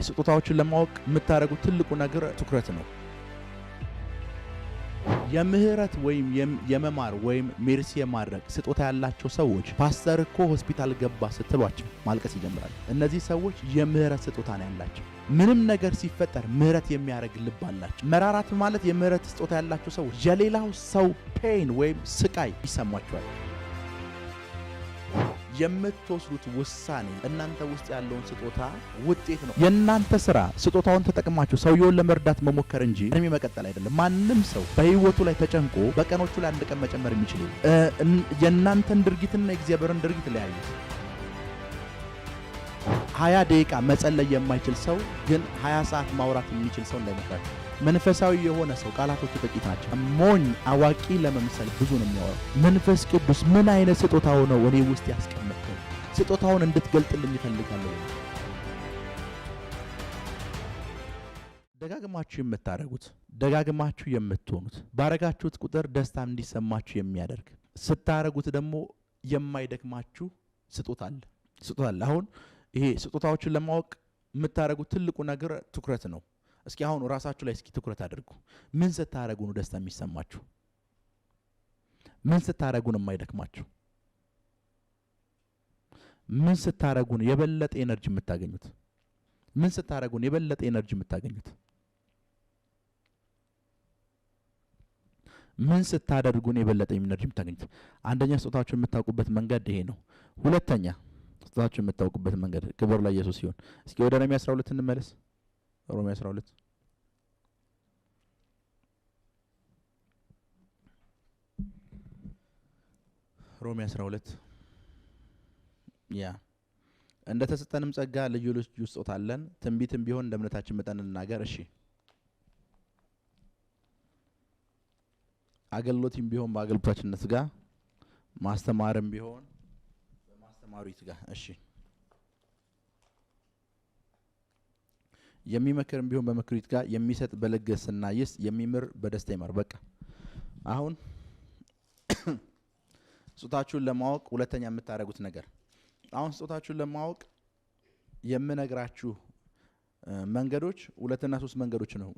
ስጦታዎችን ለማወቅ የምታደርጉት ትልቁ ነገር ትኩረት ነው። የምህረት ወይም የመማር ወይም ሜርሲ የማድረግ ስጦታ ያላቸው ሰዎች ፓስተር እኮ ሆስፒታል ገባ ስትሏቸው ማልቀስ ይጀምራሉ። እነዚህ ሰዎች የምህረት ስጦታ ነው ያላቸው። ምንም ነገር ሲፈጠር ምህረት የሚያደርግ ልብ አላቸው። መራራት ማለት የምህረት ስጦታ ያላቸው ሰዎች የሌላው ሰው ፔን ወይም ስቃይ ይሰማቸዋል። የምትወስዱት ውሳኔ እናንተ ውስጥ ያለውን ስጦታ ውጤት ነው። የእናንተ ስራ ስጦታውን ተጠቅማችሁ ሰውየውን ለመርዳት መሞከር እንጂ እድሜ መቀጠል አይደለም። ማንም ሰው በህይወቱ ላይ ተጨንቆ በቀኖቹ ላይ አንድ ቀን መጨመር የሚችል የእናንተን ድርጊትና የእግዚአብሔርን ድርጊት ለያዩት። 20 ደቂቃ መጸለይ የማይችል ሰው ግን 20 ሰዓት ማውራት የሚችል ሰው እንዳይመስላችሁ። መንፈሳዊ የሆነ ሰው ቃላቶቹ ጥቂት ናቸው። ሞኝ አዋቂ ለመምሰል ብዙ ነው የሚያወራው። መንፈስ ቅዱስ ምን አይነት ስጦታው ነው እኔ ውስጥ ያስቀመጥከው? ስጦታውን እንድትገልጥልኝ እፈልጋለሁ። ደጋግማችሁ የምታደርጉት ደጋግማችሁ የምትሆኑት ባረጋችሁት ቁጥር ደስታ እንዲሰማችሁ የሚያደርግ ስታረጉት ደግሞ የማይደክማችሁ ስጦታ አለ። አሁን ይሄ ስጦታዎችን ለማወቅ የምታደርጉት ትልቁ ነገር ትኩረት ነው። እስኪ አሁን ራሳችሁ ላይ እስኪ ትኩረት አድርጉ። ምን ስታረጉ ነው ደስታ የሚሰማችሁ? ምን ስታረጉ ነው የማይደክማችሁ? ምን ስታረጉ ነው የበለጠ ኤነርጂ የምታገኙት? ምን ስታረጉ ነው የበለጠ ኤነርጂ የምታገኙት? ምን ስታደርጉ ነው የበለጠ ኤነርጂ የምታገኙት? አንደኛ ስጦታችሁን የምታውቁበት መንገድ ይሄ ነው። ሁለተኛ ስጦታችሁን የምታውቁበት መንገድ ክብር ለኢየሱስ ይሁን። እስኪ ወደ ሮሜ 12 እንመለስ። ሮሜ 12 ሮሜ 12 እንደ ተሰጠንም ጸጋ ልዩ ልዩ ስጦታ አለን። ትንቢትም ቢሆን እንደ እምነታችን መጠን እንናገር። እሺ አገልግሎትም ቢሆን በአገልግሎታችን ትጋ፣ ማስተማርም ቢሆን በማስተማሩ ይትጋ። እሺ የሚመክርም ቢሆን በምክሩ ይትጋ፣ የሚሰጥ በልግስና ይስጥ፣ የሚምር በደስታ ይማር። በቃ አሁን ስጦታችሁን ለማወቅ ሁለተኛ የምታደርጉት ነገር አሁን ስጦታችሁን ለማወቅ የምነግራችሁ መንገዶች ሁለትና 3 መንገዶች ነው።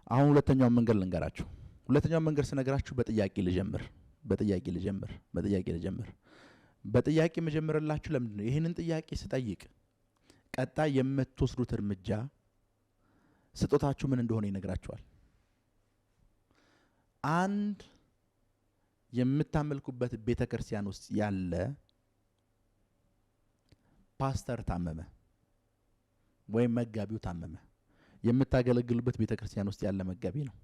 አሁን ሁለተኛው መንገድ ልንገራችሁ። ሁለተኛው መንገድ ስነግራችሁ በጥያቄ ልጀምር። በጥያቄ መጀመርላችሁ ለምንድን ነው? ይሄንን ጥያቄ ስጠይቅ ቀጣይ የምትወስዱት እርምጃ ስጦታችሁ ምን እንደሆነ ይነግራችኋል። አንድ የምታመልኩበት ቤተክርስቲያን ውስጥ ያለ ፓስተር ታመመ ወይም መጋቢው ታመመ። የምታገለግሉበት ቤተክርስቲያን ውስጥ ያለ መጋቢ ነው።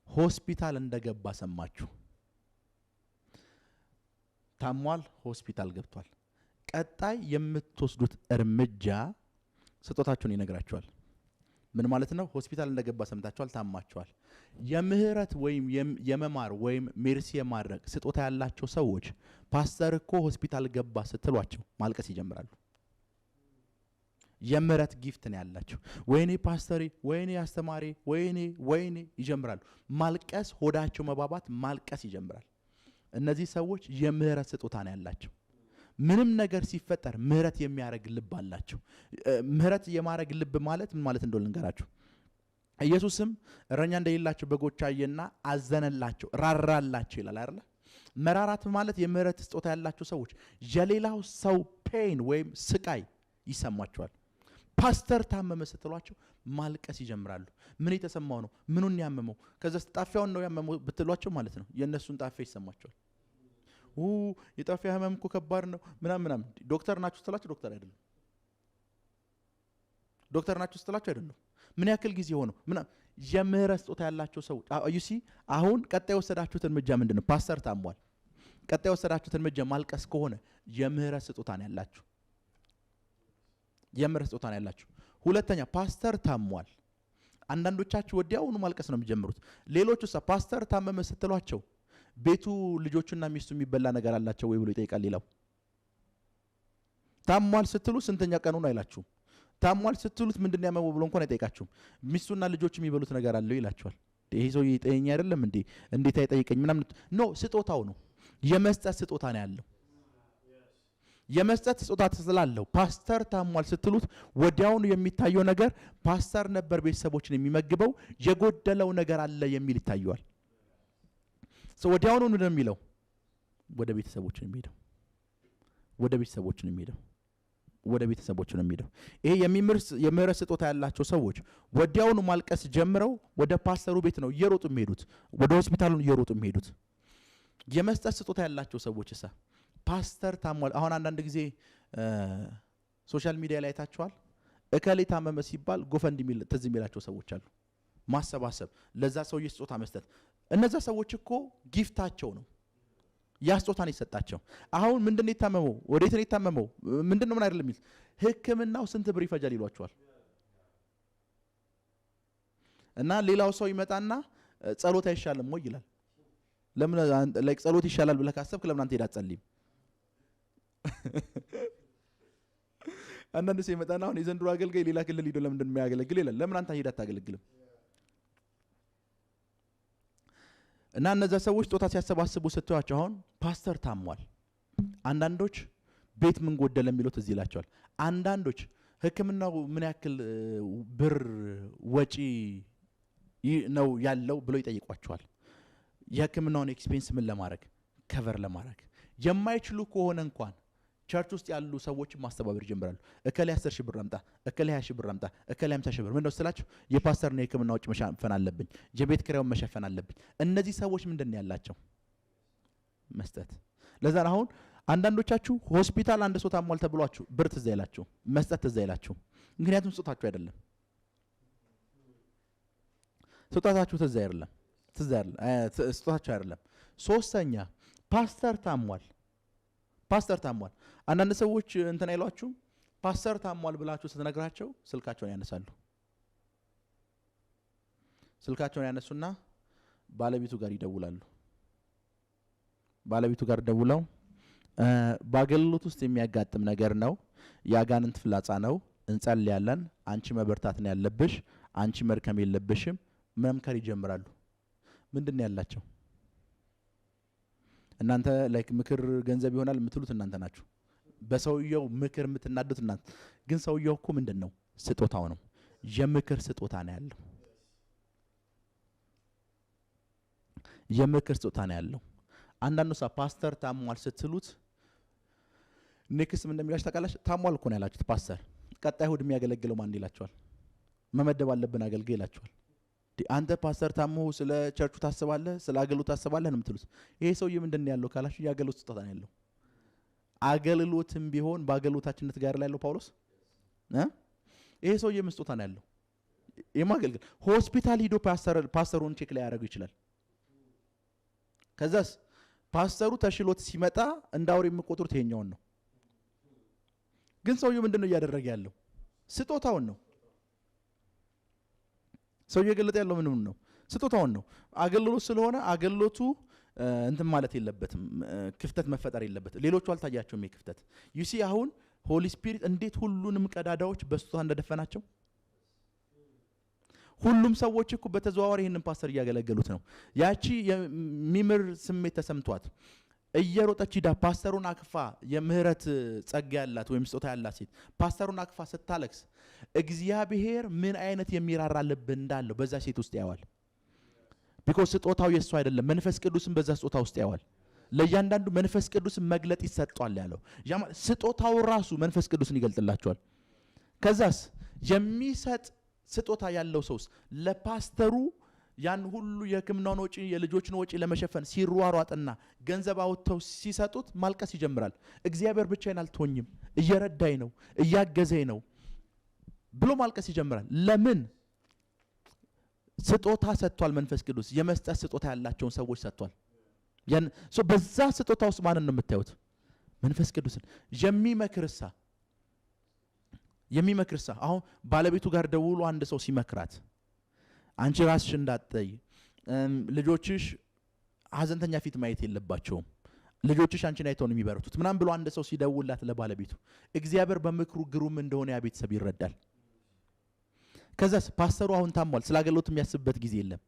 ሆስፒታል እንደገባ ሰማችሁ። ታሟል፣ ሆስፒታል ገብቷል። ቀጣይ የምትወስዱት እርምጃ ስጦታችሁን ይነግራችኋል። ምን ማለት ነው? ሆስፒታል እንደገባ ሰምታችኋል፣ ታማችኋል። የምህረት ወይም የመማር ወይም ሜርሲ የማድረግ ስጦታ ያላቸው ሰዎች ፓስተር እኮ ሆስፒታል ገባ ስትሏቸው ማልቀስ ይጀምራሉ። የምህረት ጊፍት ነው ያላቸው። ወይኔ ፓስተሪ፣ ወይኔ አስተማሪ፣ ወይኔ ይጀምራሉ። ማልቀስ፣ ሆዳቸው መባባት፣ ማልቀስ ይጀምራል። እነዚህ ሰዎች የምህረት ስጦታ ነው ያላቸው። ምንም ነገር ሲፈጠር ምህረት የሚያደርግ ልብ አላቸው። ምህረት የማድረግ ልብ ማለት ምን ማለት እንደሆነ ልንገራችሁ። ኢየሱስም እረኛ እንደሌላቸው በጎች አየና አዘነላቸው፣ ራራላቸው ይላል አይደል? መራራት ማለት የምህረት ስጦታ ያላቸው ሰዎች የሌላው ሰው ፔን ወይም ስቃይ ይሰማቸዋል። ፓስተር ታመመ ስትሏቸው ማልቀስ ይጀምራሉ። ምን የተሰማው ነው? ምኑን ያመመው? ከዛ ጣፊያውን ነው ያመመው ብትሏቸው ማለት ነው የእነሱን ጣፊያ ይሰማቸዋል። የጣፊያ ህመም እኮ ከባድ ነው ምናምን። ዶክተር ናችሁ ስትላቸው ዶክተር አይደለም። ዶክተር ናችሁ ስትላቸው አይደለም። ምን ያክል ጊዜ ሆነው የምህረት ስጦታ ያላቸው ሰዎች ዩሲ አሁን ቀጣይ ወሰዳችሁት እርምጃ ምንድነው? ፓስተር ታሟል። ቀጣይ ወሰዳችሁት እርምጃ ማልቀስ ከሆነ የምህረት ስጦታ ነው ያላችሁ። የምህረት ስጦታ ነው ያላችሁ። ሁለተኛ ፓስተር ታሟል። አንዳንዶቻችሁ ወዲያውኑ ማልቀስ ነው የሚጀምሩት። ሌሎቹስ ፓስተር ታመመ ስትሏቸው ቤቱ ልጆቹና ሚስቱ የሚበላ ነገር አላቸው ወይ ብሎ ይጠይቃል። ሌላው ታሟል ስትሉ ስንተኛ ቀኑን አይላችሁም። ታሟል ስትሉት ምንድነው ያመመው ብሎ እንኳን አይጠይቃችሁም። ሚስቱና ልጆቹ የሚበሉት ነገር አለው ይላችኋል። ይሄ ሰው ይጠየኛ አይደለም እንዴ? እንዴት አይጠይቀኝ ምናምን? ኖ ስጦታው ነው። የመስጠት ስጦታ ነው ያለው። የመስጠት ስጦታ ስላለው ፓስተር ታሟል ስትሉት ወዲያውኑ የሚታየው ነገር ፓስተር ነበር ቤተሰቦችን የሚመግበው የጎደለው ነገር አለ የሚል ይታየዋል። ወዲያውኑ ነው የሚለው ወደ ቤተሰቦችን የሚሄደው ወደ ቤተሰቦችን የሚሄደው ወደ ቤተሰቦችን የሚሄደው። ይሄ የምህረት ስጦታ ያላቸው ሰዎች ወዲያውኑ ማልቀስ ጀምረው ወደ ፓስተሩ ቤት ነው እየሮጡ የሚሄዱት፣ ወደ ሆስፒታሉ እየሮጡ የሚሄዱት። የመስጠት ስጦታ ያላቸው ሰዎች እሳ ፓስተር ታሟል። አሁን አንዳንድ ጊዜ ሶሻል ሚዲያ ላይ አይታችኋል። እከሌ ታመመ ሲባል ጎፈንድ ሚል ትዝ የሚላቸው ሰዎች አሉ። ማሰባሰብ፣ ለዛ ሰውዬ ስጦታ መስጠት። እነዛ ሰዎች እኮ ጊፍታቸው ነው ያ ስጦታን ይሰጣቸው። አሁን ምንድነው የታመመው? ወዴት ነው የታመመው? ምንድነው ምን አይደለም የሚል ህክምናው ስንት ብር ይፈጃል ይሏቸዋል። እና ሌላው ሰው ይመጣና ጸሎት አይሻልም ወይ ይላል። ለምን ላይክ ጸሎት ይሻላል ብለህ ካሰብክ ለምን አንተ ሄዳ አትጸልይም? አንዳንድ ሰው ይመጣና አሁን የዘንድሮ አገልጋይ ሌላ ክልል ሄዶ ለምን እንደሚያገለግል ይላል። ለምን አንተ ሄዳ አታገለግልም? እና እነዛ ሰዎች ስጦታ ሲያሰባስቡ ስትዋቸው አሁን ፓስተር ታሟል። አንዳንዶች ቤት ምን ጎደለ የሚሉት እዚህ ይላቸዋል። አንዳንዶች ህክምናው ምን ያክል ብር ወጪ ነው ያለው ብሎ ይጠይቋቸዋል። የህክምናውን ኤክስፔንስ ምን ለማድረግ ከቨር ለማድረግ የማይችሉ ከሆነ እንኳን ቸርች ውስጥ ያሉ ሰዎች ማስተባበር ይጀምራሉ። እከሌ 10 ሺህ ብር አምጣ፣ እከሌ 20 ሺህ ብር አምጣ፣ እከሌ 50 ሺህ ብር። ምንድነው ስላችሁ የፓስተር ነው የህክምና ወጪ መሸፈን አለብኝ፣ የቤት ኪራዩን መሸፈን አለብኝ። እነዚህ ሰዎች ምንድነው ያላቸው? መስጠት። ለዛ አሁን አንዳንዶቻችሁ ሆስፒታል አንድ ሰው ታሟል ተብሏችሁ ብር ትዝ አይላችሁ፣ መስጠት ትዝ አይላችሁ። ምክንያቱም ስጦታችሁ አይደለም፣ ስጦታችሁ ትዝ አይደለም፣ ስጦታችሁ አይደለም። ሶስተኛ ፓስተር ታሟል። ፓስተር ታሟል። አንዳንድ ሰዎች እንትን አይሏችሁ ፓስተር ታሟል ብላችሁ ስትነግራቸው ስልካቸውን ያነሳሉ። ስልካቸውን ያነሱና ባለቤቱ ጋር ይደውላሉ። ባለቤቱ ጋር ደውለው በአገልግሎት ውስጥ የሚያጋጥም ነገር ነው፣ ያጋንንት ፍላጻ ነው፣ እንጸልያለን፣ አንቺ መበርታት ነው ያለብሽ፣ አንቺ መድከም የለብሽም መምከር ይጀምራሉ። ምንድነው ያላቸው? እናንተ ላይክ ምክር ገንዘብ ይሆናል የምትሉት እናንተ ናችሁ። በሰውየው ምክር የምትናዱት እናንተ። ግን ሰውየው እኮ ምንድነው? ስጦታው ነው። የምክር ስጦታ ነው ያለው። የምክር ስጦታ ነው ያለው። አንዳንዱ ሰው ፓስተር ታሟል ስትሉት ኔክስት ምን እንደሚላችሁ ታውቃላችሁ? ታሟል እኮ ነው ያላችሁት ፓስተር፣ ቀጣይ እሑድ የሚያገለግለው ማን ይላችኋል? መመደብ አለብን አገልጋይ ይላችኋል። አንተ ፓስተር ታሞ ስለ ቸርቹ ታስባለህ፣ ስለ አገልግሎት ታስባለህ ነው የምትሉት። ይሄ ሰውዬ ምንድነው ያለው ካላችሁ የአገልግሎት ስጦታ ነው ያለው። አገልግሎትም ቢሆን በአገልግሎታችንነት ጋር ላይ ያለው ጳውሎስ ይሄ ሰውዬ ምን ስጦታ ነው ያለው? የማገልገል ሆስፒታል ሂዶ ፓስተሩን ቼክ ላይ ያደርገው ይችላል። ከዛስ ፓስተሩ ተሽሎት ሲመጣ እንዳውር የሚቆጥሩት ይሄኛውን ነው። ግን ሰውዬው ምንድነው እያደረገ ያለው? ስጦታውን ነው። ሰውዬው የገለጠ ያለው ምንም ነው? ስጦታውን ነው። አገልግሎት ስለሆነ አገልግሎቱ እንትን ማለት የለበትም፣ ክፍተት መፈጠር የለበትም። ሌሎቹ አልታያቸውም የክፍተት ዩሲ አሁን ሆሊ ስፒሪት እንዴት ሁሉንም ቀዳዳዎች በስጦታ እንደደፈናቸው። ሁሉም ሰዎች እኮ በተዘዋዋሪ ይሄንን ፓስተር እያገለገሉት ነው። ያቺ የሚምር ስሜት ተሰምቷት እየሮጠች ሂዳ ፓስተሩን አክፋ የምህረት ጸጋ ያላት ወይም ስጦታ ያላት ሴት ፓስተሩን አክፋ ስታለቅስ እግዚአብሔር ምን አይነት የሚራራ ልብ እንዳለው በዛ ሴት ውስጥ ያዋል። ቢኮዝ ስጦታው የሱ አይደለም፣ መንፈስ ቅዱስን በዛ ስጦታ ውስጥ ያዋል። ለእያንዳንዱ መንፈስ ቅዱስን መግለጥ ይሰጣል ያለው ስጦታው ራሱ መንፈስ ቅዱስን ይገልጥላቸዋል። ከዛስ የሚሰጥ ስጦታ ያለው ሰውስ ለፓስተሩ ያን ሁሉ የህክምናውን ወጪ የልጆችን ወጪ ለመሸፈን ሲሯሯጥና ገንዘብ አውጥተው ሲሰጡት ማልቀስ ይጀምራል። እግዚአብሔር ብቻዬን አልተወኝም፣ እየረዳኝ ነው፣ እያገዘኝ ነው ብሎ ማልቀስ ይጀምራል። ለምን? ስጦታ ሰጥቷል። መንፈስ ቅዱስ የመስጠት ስጦታ ያላቸውን ሰዎች ሰጥቷል። በዛ ስጦታ ውስጥ ማንን ነው የምታዩት? መንፈስ ቅዱስን። የሚመክርሳ አሁን ባለቤቱ ጋር ደውሎ አንድ ሰው ሲመክራት አንቺ ራስሽ እንዳትጠይ፣ ልጆችሽ ሀዘንተኛ ፊት ማየት የለባቸውም፣ ልጆችሽ አንቺን አይተው ነው የሚበረቱት ምናምን ብሎ አንድ ሰው ሲደውላት ለባለቤቱ እግዚአብሔር በምክሩ ግሩም እንደሆነ ያ ቤተሰብ ይረዳል። ከዛስ ፓስተሩ አሁን ታሟል፣ ስለ አገልግሎት የሚያስብበት ጊዜ የለም።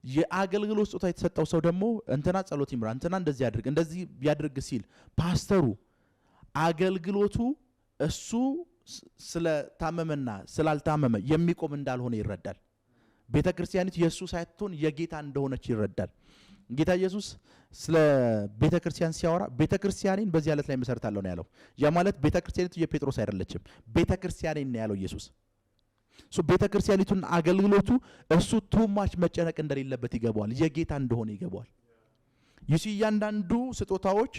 የአገልግሎት ስጦታ የተሰጠው ሰው ደግሞ እንትና ጸሎት ይምራ፣ እንትና እንደዚህ ያድርግ፣ እንደዚህ ያድርግ ሲል ፓስተሩ አገልግሎቱ እሱ ስለታመመና ስላልታመመ የሚቆም እንዳልሆነ ይረዳል። ቤተክርስቲያኒቱ የሱ ሳይሆን የጌታ እንደሆነች ይረዳል። ጌታ ኢየሱስ ስለ ቤተክርስቲያን ሲያወራ ቤተክርስቲያኔን በዚህ ዓለት ላይ መሰረታለሁ ነው ያለው። ያ ማለት ቤተክርስቲያኒቱ የጴጥሮስ አይደለችም፣ ቤተክርስቲያኔን ነው ያለው ኢየሱስ። ቤተክርስቲያኒቱን አገልግሎቱ እሱ ቱማች መጨነቅ እንደሌለበት ይገባዋል፣ የጌታ እንደሆነ ይገባዋል። ይሱ እያንዳንዱ ስጦታዎች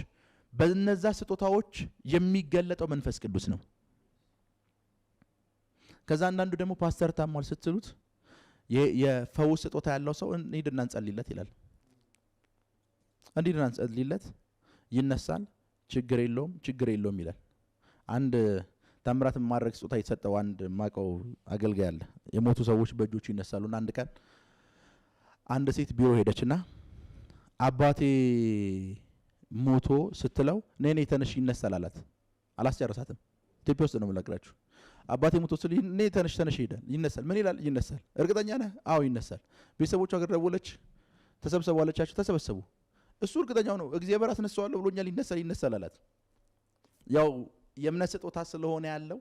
በእነዛ ስጦታዎች የሚገለጠው መንፈስ ቅዱስ ነው። ከዛ አንዳንዱ ደግሞ ፓስተር ታሟል ስትሉት የፈውስ ስጦታ ያለው ሰው እንሂድና እንጸልይለት ይላል። እንሂድና እንጸልይለት ይነሳል፣ ችግር የለውም ይላል። አንድ ታምራት ማድረግ ስጦታ የተሰጠው አንድ ማቀው አገልጋይ አለ። የሞቱ ሰዎች በእጆቹ ይነሳሉና አንድ ቀን አንድ ሴት ቢሮ ሄደችና አባቴ ሞቶ ስትለው ነኔ ተነሽ ይነሳል አላት። አላስጨረሳትም። ኢትዮጵያ ውስጥ ነው የምነግራችሁ። አባቴ ሞቶ ስለ እኔ ተነሽ ይነሳል። ምን ይላል? ይነሳል። እርግጠኛ ነህ? አዎ ይነሳል። ቤተሰቦቿ ጋር ደወለች፣ ተሰብሰቡ አለቻቸው። ተሰበሰቡ። እሱ እርግጠኛው ነው። እግዚአብሔር አስነሳዋለሁ ብሎኛል፣ ይነሳል አላት። ያው የእምነት ስጦታ ስለሆነ ያለው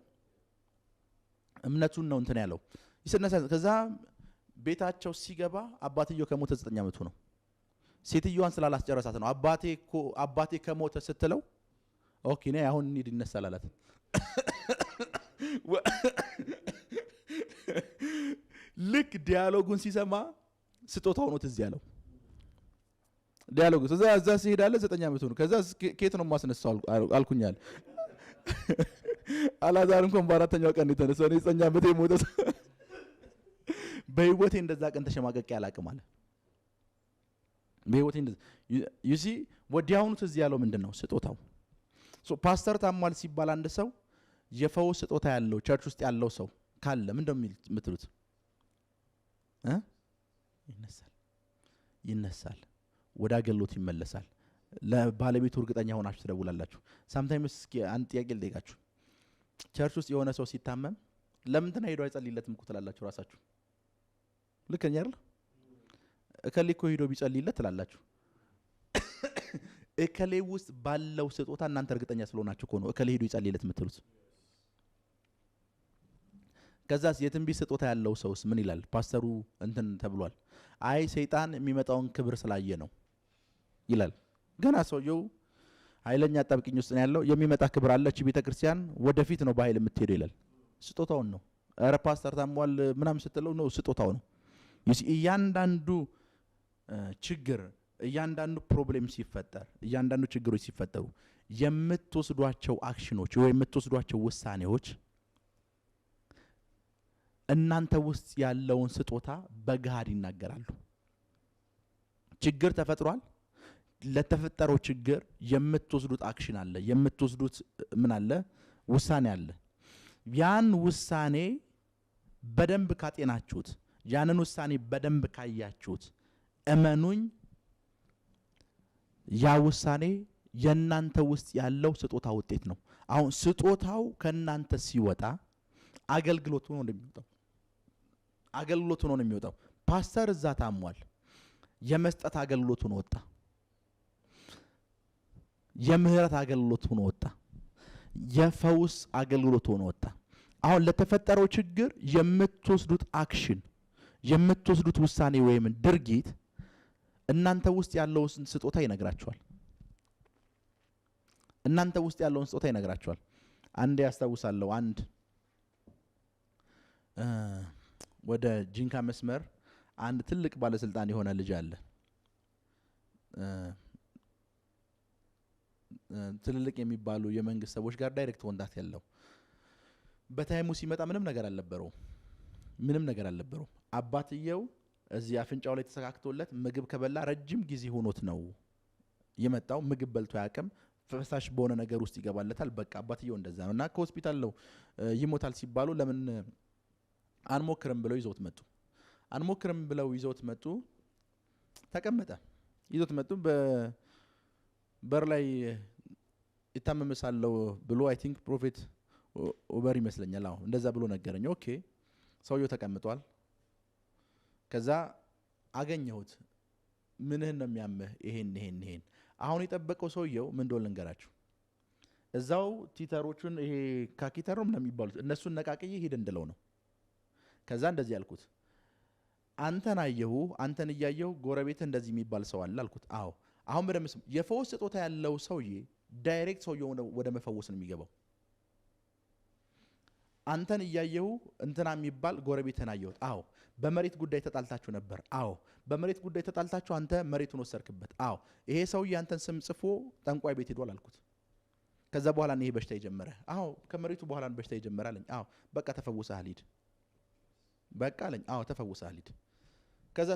እምነቱን ነው እንትን ያለው ይሰነሳል። ከዛ ቤታቸው ሲገባ አባትየው ከሞተ 9 ዓመቱ ነው። ሴትዮዋን ስላላስጨረሳት ነው። አባቴ ከሞተ ስትለው ኦኬ ነይ አሁን እንሂድ ይነሳል አላት። ልክ ዲያሎጉን ሲሰማ ስጦታው ነው ትዝ ያለው። ዲያሎጉ እዛ ሲሄዳለ 9 ዓመቱ ነው። ከዛ ከየት ነው ማስነሳው አልኩኛል። አላዛር እንኳን በአራተኛው ቀን የተነሳው ነው። 9 ዓመት የሞተ በህይወቴ እንደዛ ቀን ተሸማቀቅ ያላቅም አለ። በህይወቴ እንደዛ ዩሲ ወዲያውኑ ትዝ ያለው ምንድነው? ስጦታው። ፓስተር ታሟል ሲባል አንድ ሰው የፈውስ ስጦታ ያለው ቸርች ውስጥ ያለው ሰው ካለ ምንድነው የምትሉት? ይነሳል፣ ወደ አገልግሎት ይመለሳል። ለባለቤቱ እርግጠኛ ሆናችሁ ትደውላላችሁ። ሳምታይምስ አንድ ጥያቄ ልጠይቃችሁ። ቸርች ውስጥ የሆነ ሰው ሲታመም ለምን ሄዶ አይጸልይለትም እኮ ትላላችሁ ራሳችሁ። ልክ ነኝ አይደል? እከሌ እኮ ሄዶ ቢጸልይለት ትላላችሁ። እከሌ ውስጥ ባለው ስጦታ እናንተ እርግጠኛ ስለሆናችሁ እኮ ነው እከሌ ሄዶ ይጸልይለት የምትሉት። ከዛስ የትንቢት ስጦታ ያለው ሰውስ ምን ይላል? ፓስተሩ እንትን ተብሏል። አይ ሰይጣን የሚመጣውን ክብር ስላየ ነው ይላል። ገና ሰውየው ኃይለኛ አጣብቂኝ ውስጥ ነው ያለው። የሚመጣ ክብር አለች ቤተክርስቲያን ወደፊት ነው በኃይል የምትሄደው ይላል። ስጦታውን ነው። ኧረ ፓስተር ታሟል ምናምን ስትለው ነው ስጦታው ነው። እያንዳንዱ ችግር፣ እያንዳንዱ ፕሮብሌም ሲፈጠር፣ እያንዳንዱ ችግሮች ሲፈጠሩ የምትወስዷቸው አክሽኖች ወይ የምትወስዷቸው ውሳኔዎች እናንተ ውስጥ ያለውን ስጦታ በጋድ ይናገራሉ። ችግር ተፈጥሯል። ለተፈጠረው ችግር የምትወስዱት አክሽን አለ፣ የምትወስዱት ምን አለ? ውሳኔ አለ። ያን ውሳኔ በደንብ ካጤናችሁት፣ ያንን ውሳኔ በደንብ ካያችሁት እመኑኝ ያ ውሳኔ የናንተ ውስጥ ያለው ስጦታ ውጤት ነው። አሁን ስጦታው ከናንተ ሲወጣ አገልግሎቱ ነው እንደሚወጣው አገልግሎቱ ነው የሚወጣው። ፓስተር እዛ ታሟል፣ የመስጠት አገልግሎቱ ነው ወጣ። የምህረት አገልግሎቱ ነው ወጣ። የፈውስ አገልግሎቱ ነው ወጣ። አሁን ለተፈጠረው ችግር የምትወስዱት አክሽን፣ የምትወስዱት ውሳኔ ወይም ድርጊት እናንተ ውስጥ ያለውን ስጦታ ይነግራችኋል። እናንተ ውስጥ ያለውን ስጦታ ይነግራችኋል። አንዴ ያስታውሳለሁ አንድ ወደ ጂንካ መስመር አንድ ትልቅ ባለስልጣን የሆነ ልጅ አለ። ትልልቅ የሚባሉ የመንግስት ሰዎች ጋር ዳይሬክት ኮንታክት ያለው። በታይሙ ሲመጣ ምንም ነገር አልነበረው። አባትየው እዚህ አፍንጫው ላይ ተሰካክቶለት ምግብ ከበላ ረጅም ጊዜ ሆኖት ነው የመጣው። ምግብ በልቶ ያቀም ፈሳሽ በሆነ ነገር ውስጥ ይገባለታል። በቃ አባትየው እንደዛ ነውና ከሆስፒታል ነው ይሞታል ሲባሉ ለምን አንሞክርም ብለው ይዘውት መጡ። ተቀመጠ። ይዘውት መጡ። በር ላይ ይታመምሳለው ብሎ አይ ቲንክ ፕሮፌት ኦቨር ይመስለኛል። አዎ እንደዛ ብሎ ነገረኝ። ኦኬ ሰውየው ተቀምጧል። ከዛ አገኘሁት። ምንህን ነው የሚያምህ? ይሄን አሁን የጠበቀው ሰውየው ምን እንደሆነ ልንገራችሁ። እዛው ቲተሮቹን ይሄ ካኪተሩም ነው የሚባሉት እነሱን ነቃቅዬ ሂድ እንድለው ነው። ከዛ እንደዚህ ያልኩት አንተን አየሁ፣ አንተን እያየሁ ጎረቤት እንደዚህ የሚባል ሰው አለ አልኩት። አዎ አሁን በደምብ ስም የፈውስ ስጦታ ያለው ሰውዬ ዳይሬክት ሰውየው ወደ መፈወስ ነው የሚገባው። አንተን እያየሁ እንትና የሚባል ጎረቤትን አየሁት። አዎ በመሬት ጉዳይ ተጣልታችሁ ነበር። አዎ በመሬት ጉዳይ ተጣልታችሁ አንተ መሬቱን ወሰርክበት። አዎ ይሄ ሰውዬ አንተን ስም ጽፎ ጠንቋይ ቤት ሄዷል አልኩት። ከዛ በኋላ ይሄ በሽታ የጀመረ። አዎ ከመሬቱ በኋላ በሽታ የጀመረ አለኝ። አዎ በቃ ተፈውሰሃል ሂድ። በቃ አለኝ። አዎ ተፈውሰሃል ሂድ። ከዛ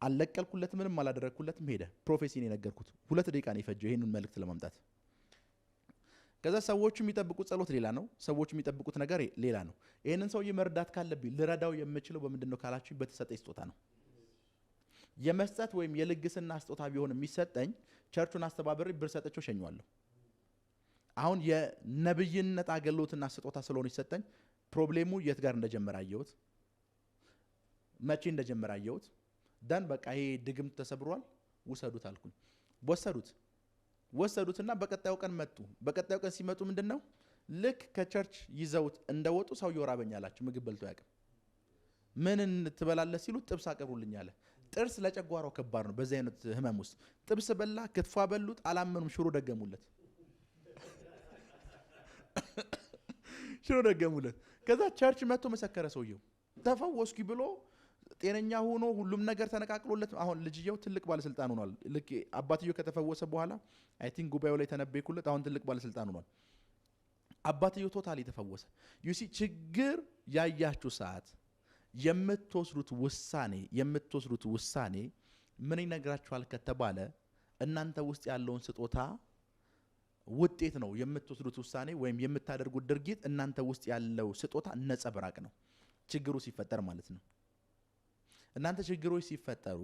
አልለቀልኩለት፣ ምንም አላደረግኩለትም፣ ሄደ። ፕሮፌሲን የነገርኩት 2 ደቂቃ ነው የፈጀው ይሄንን መልእክት ለማምጣት። ከዛ ሰዎቹ የሚጠብቁት ጸሎት ሌላ ነው፣ ሰዎቹ የሚጠብቁት ነገር ሌላ ነው። ይሄንን ሰውዬ መርዳት ካለብኝ ልረዳው የምችለው በምንድን ነው ካላችሁ በተሰጠኝ ስጦታ ነው። የመስጠት ወይም የልግስና ስጦታ ቢሆን የሚሰጠኝ ቸርቹን አስተባብሬ ብር ሰጥቼው ሸኘዋለሁ። አሁን የነብይነት አገልግሎትና ስጦታ ስለሆነ ይሰጠኝ። ፕሮብሌሙ የት ጋር እንደጀመረ አየሁት፣ መቼ እንደጀመረ አየሁት። ደን በቃ ይሄ ድግምት ተሰብሯል ውሰዱት አልኩኝ። ወሰዱትና በቀጣዩ ቀን መጡ። በቀጣዩ ቀን ሲመጡ ምንድነው ልክ ከቸርች ይዘውት እንደወጡ ሰውየው ራበኝ አላቸው። ምግብ በልቶ ያውቅም። ምን ትበላለህ ሲሉት ጥብስ አቅርቡልኝ አለ። ጥርስ ለጨጓራው ከባድ ነው። በዚህ አይነት ህመም ውስጥ ጥብስ በላ፣ ክትፎ በሉት፣ አላመኑም። ሽሮ ደገሙለት። ከዛ ቸርች መጥቶ መሰከረ። ሰውየው ተፈወስኩ ብሎ ጤነኛ ሆኖ ሁሉም ነገር ተነቃቅሎለት አሁን ልጅየው ትልቅ ባለስልጣን ሆኗል። ልክ አባትየው ከተፈወሰ በኋላ አይ ቲንክ ጉባኤው ላይ ተነበይኩለት። አሁን ትልቅ ባለስልጣን ሆኗል። አባትየው ቶታሊ ተፈወሰ። ዩሲ ችግር ያያችሁ ሰዓት የምትወስዱት ውሳኔ ምን ይነግራችኋል ከተባለ እናንተ ውስጥ ያለውን ስጦታ ውጤት ነው። የምትወስዱት ውሳኔ ወይም የምታደርጉት ድርጊት እናንተ ውስጥ ያለው ስጦታ ነጸብራቅ ነው። ችግሩ ሲፈጠር ማለት ነው። እናንተ ችግሮች ሲፈጠሩ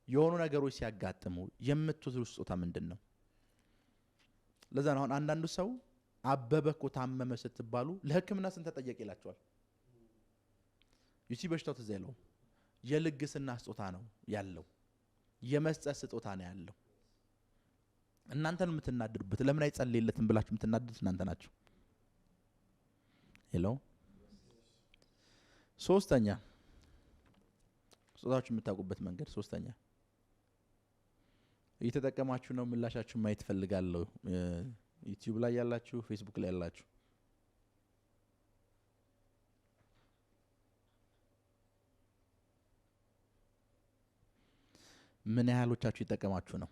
የሆኑ ነገሮች ሲያጋጥሙ የምትወስዱት ስጦታ ምንድን ነው? ለዛ ነው አሁን አንዳንዱ ሰው አበበ እኮ ታመመ ስትባሉ ለሕክምና ስንት ተጠየቅ ይላቸዋል። ይቺ በሽታው ትዝ አይለውም። የልግስና ስጦታ ነው ያለው፣ የመስጠት ስጦታ ነው ያለው። እናንተን የምትናደዱበት ለምን አይጸልይለትም ብላችሁ የምትናደዱት እናንተ ናችሁ። ሄሎ። ሶስተኛ ስጦታችሁ የምታውቁበት መንገድ፣ ሶስተኛ እየተጠቀማችሁ ነው ምላሻችሁ ማየት ፈልጋለሁ። ዩቲዩብ ላይ ያላችሁ፣ ፌስቡክ ላይ ያላችሁ ምን ያህሎቻችሁ እየተጠቀማችሁ ነው?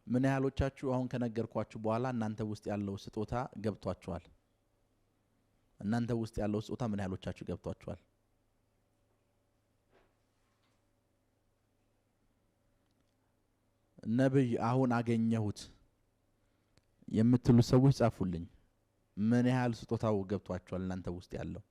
ምን ያህሎቻችሁ አሁን ከነገርኳችሁ በኋላ እናንተ ውስጥ ያለው ስጦታ ገብቷችኋል? እናንተ ውስጥ ያለው ስጦታ ምን ያህሎቻችሁ ገብቷችኋል? ነብይ አሁን አገኘሁት የምትሉ ሰዎች ጻፉልኝ። ምን ያህል ስጦታው ገብቷችኋል እናንተ ውስጥ ያለው?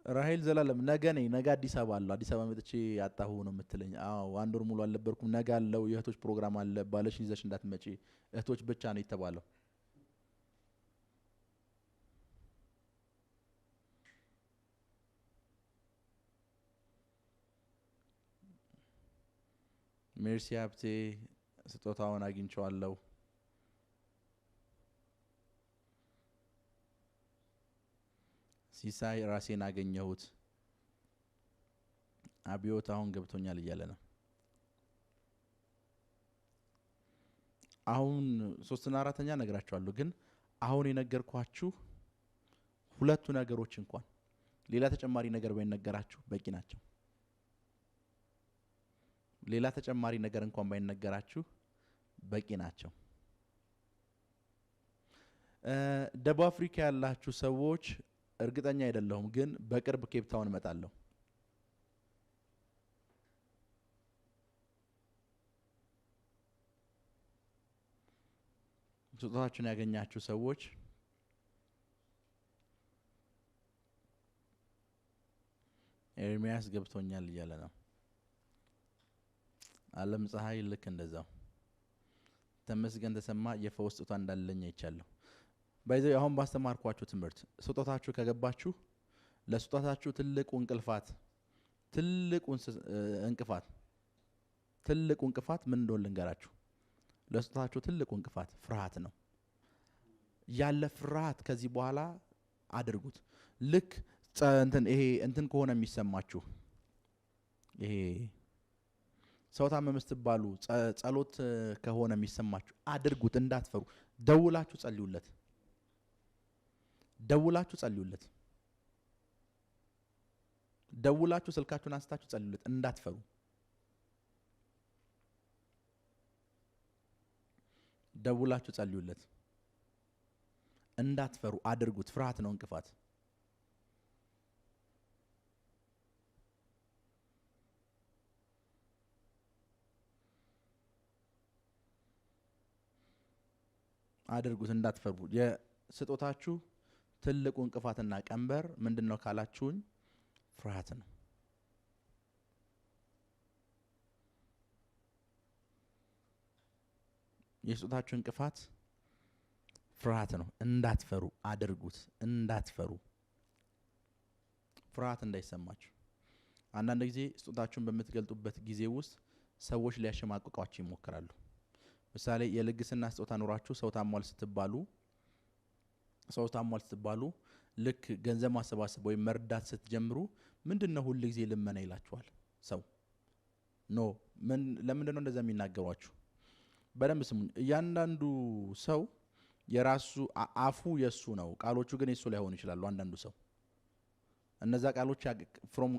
ራሄል ዘላለም ነገ ነኝ። ነገ አዲስ አበባ አለው። አዲስ አበባ መጥቼ አጣሁ ነው የምትለኝ? አዎ 1 ወር ሙሉ አልነበርኩም። ነገ አለው የእህቶች ፕሮግራም አለ። ባለሽ ይዘሽ እንዳትመጪ፣ እህቶች ብቻ ነው የተባለው። ሜርሲ ሀብቴ ስጦታውን አግኝቼዋለሁ። ሲሳይ ራሴን አገኘሁት። አብዮት አሁን ገብቶኛል እያለ ነው። አሁን 3ና 4ኛ ነግራችኋለሁ። ግን አሁን የነገርኳችሁ ሁለቱ ነገሮች እንኳን ሌላ ተጨማሪ ነገር ባይነገራችሁ በቂ ናቸው። ሌላ ተጨማሪ ነገር እንኳን ባይነገራችሁ በቂ ናቸው። ደቡብ አፍሪካ ያላችሁ ሰዎች እርግጠኛ አይደለሁም፣ ግን በቅርብ ኬፕ ታውን እመጣለሁ። ስጦታችሁን ያገኛችሁ ሰዎች ኤርሚያስ ገብቶኛል እያለ ነው። አለም ፀሐይ ልክ እንደዛው። ተመስገን ተሰማ የፈውስ ስጦታ እንዳለኝ አይቻለሁ። ባይዘው አሁን ባስተማርኳችሁ ትምህርት ስጦታችሁ ከገባችሁ ለስጦታችሁ ትልቁ እንቅፋት ምን እንደሆነ ልንገራችሁ። ለስጦታችሁ ትልቁ እንቅፋት ፍርሃት ነው። ያለ ፍርሃት ከዚህ በኋላ አድርጉት። ልክ እንትን ከሆነ የሚሰማችሁ ይሄ ሰው ታመመ ስትባሉ ጸሎት ከሆነ የሚሰማችሁ አድርጉት፣ እንዳትፈሩ። ደውላችሁ ጸልዩለት። ደውላችሁ ስልካችሁን አንስታችሁ ጸልዩለት፣ እንዳትፈሩ። ደውላችሁ ጸልዩለት፣ እንዳትፈሩ፣ አድርጉት። ፍርሃት ነው እንቅፋት። አድርጉት፣ እንዳትፈሩ። የስጦታችሁ ትልቁ እንቅፋትና ቀንበር ምንድነው ካላችሁኝ፣ ፍርሃት ነው። የስጦታችሁ እንቅፋት ፍርሃት ነው። እንዳትፈሩ፣ አድርጉት፣ እንዳትፈሩ። ፍርሃት እንዳይሰማችሁ። አንዳንድ ጊዜ ስጦታችሁን በምትገልጡበት ጊዜ ውስጥ ሰዎች ሊያሸማቅቋችሁ ይሞክራሉ። ምሳሌ የልግስና ስጦታ ኖራችሁ ሰው ታሟል ስትባሉ ልክ ገንዘብ ማሰባሰብ ወይም መርዳት ስትጀምሩ ምንድነው ሁሉ ጊዜ ልመና ይላችኋል ሰው። ለምንድን ነው እንደዛ የሚናገሯችሁ? በደንብ ስሙኝ። እያንዳንዱ ሰው የራሱ አፉ የሱ ነው፣ ቃሎቹ ግን የሱ ላይሆኑ ይችላሉ። አንዳንዱ ሰው እነዛ ቃሎች ፍሮም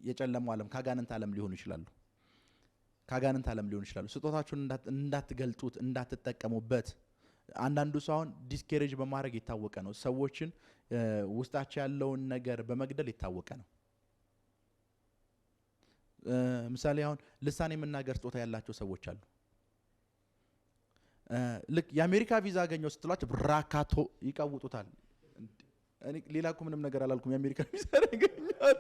የጨለማው ዓለም ከአጋንንት ዓለም ሊሆኑ ይችላሉ። ስጦታችሁን እንዳትገልጡት፣ እንዳትጠቀሙበት። አንዳንዱ ሰው አሁን ዲስኬሬጅ በማድረግ የታወቀ ነው። ሰዎችን ውስጣቸው ያለውን ነገር በመግደል የታወቀ ነው። ምሳሌ አሁን ልሳን የመናገር ስጦታ ያላቸው ሰዎች አሉ። ልክ የአሜሪካ ቪዛ አገኘው ስትሏቸው ብራካቶ ይቀውጡታል። እኔ ሌላ እኮ ምንም ነገር አላልኩም። የአሜሪካ ቪዛ ያገኛል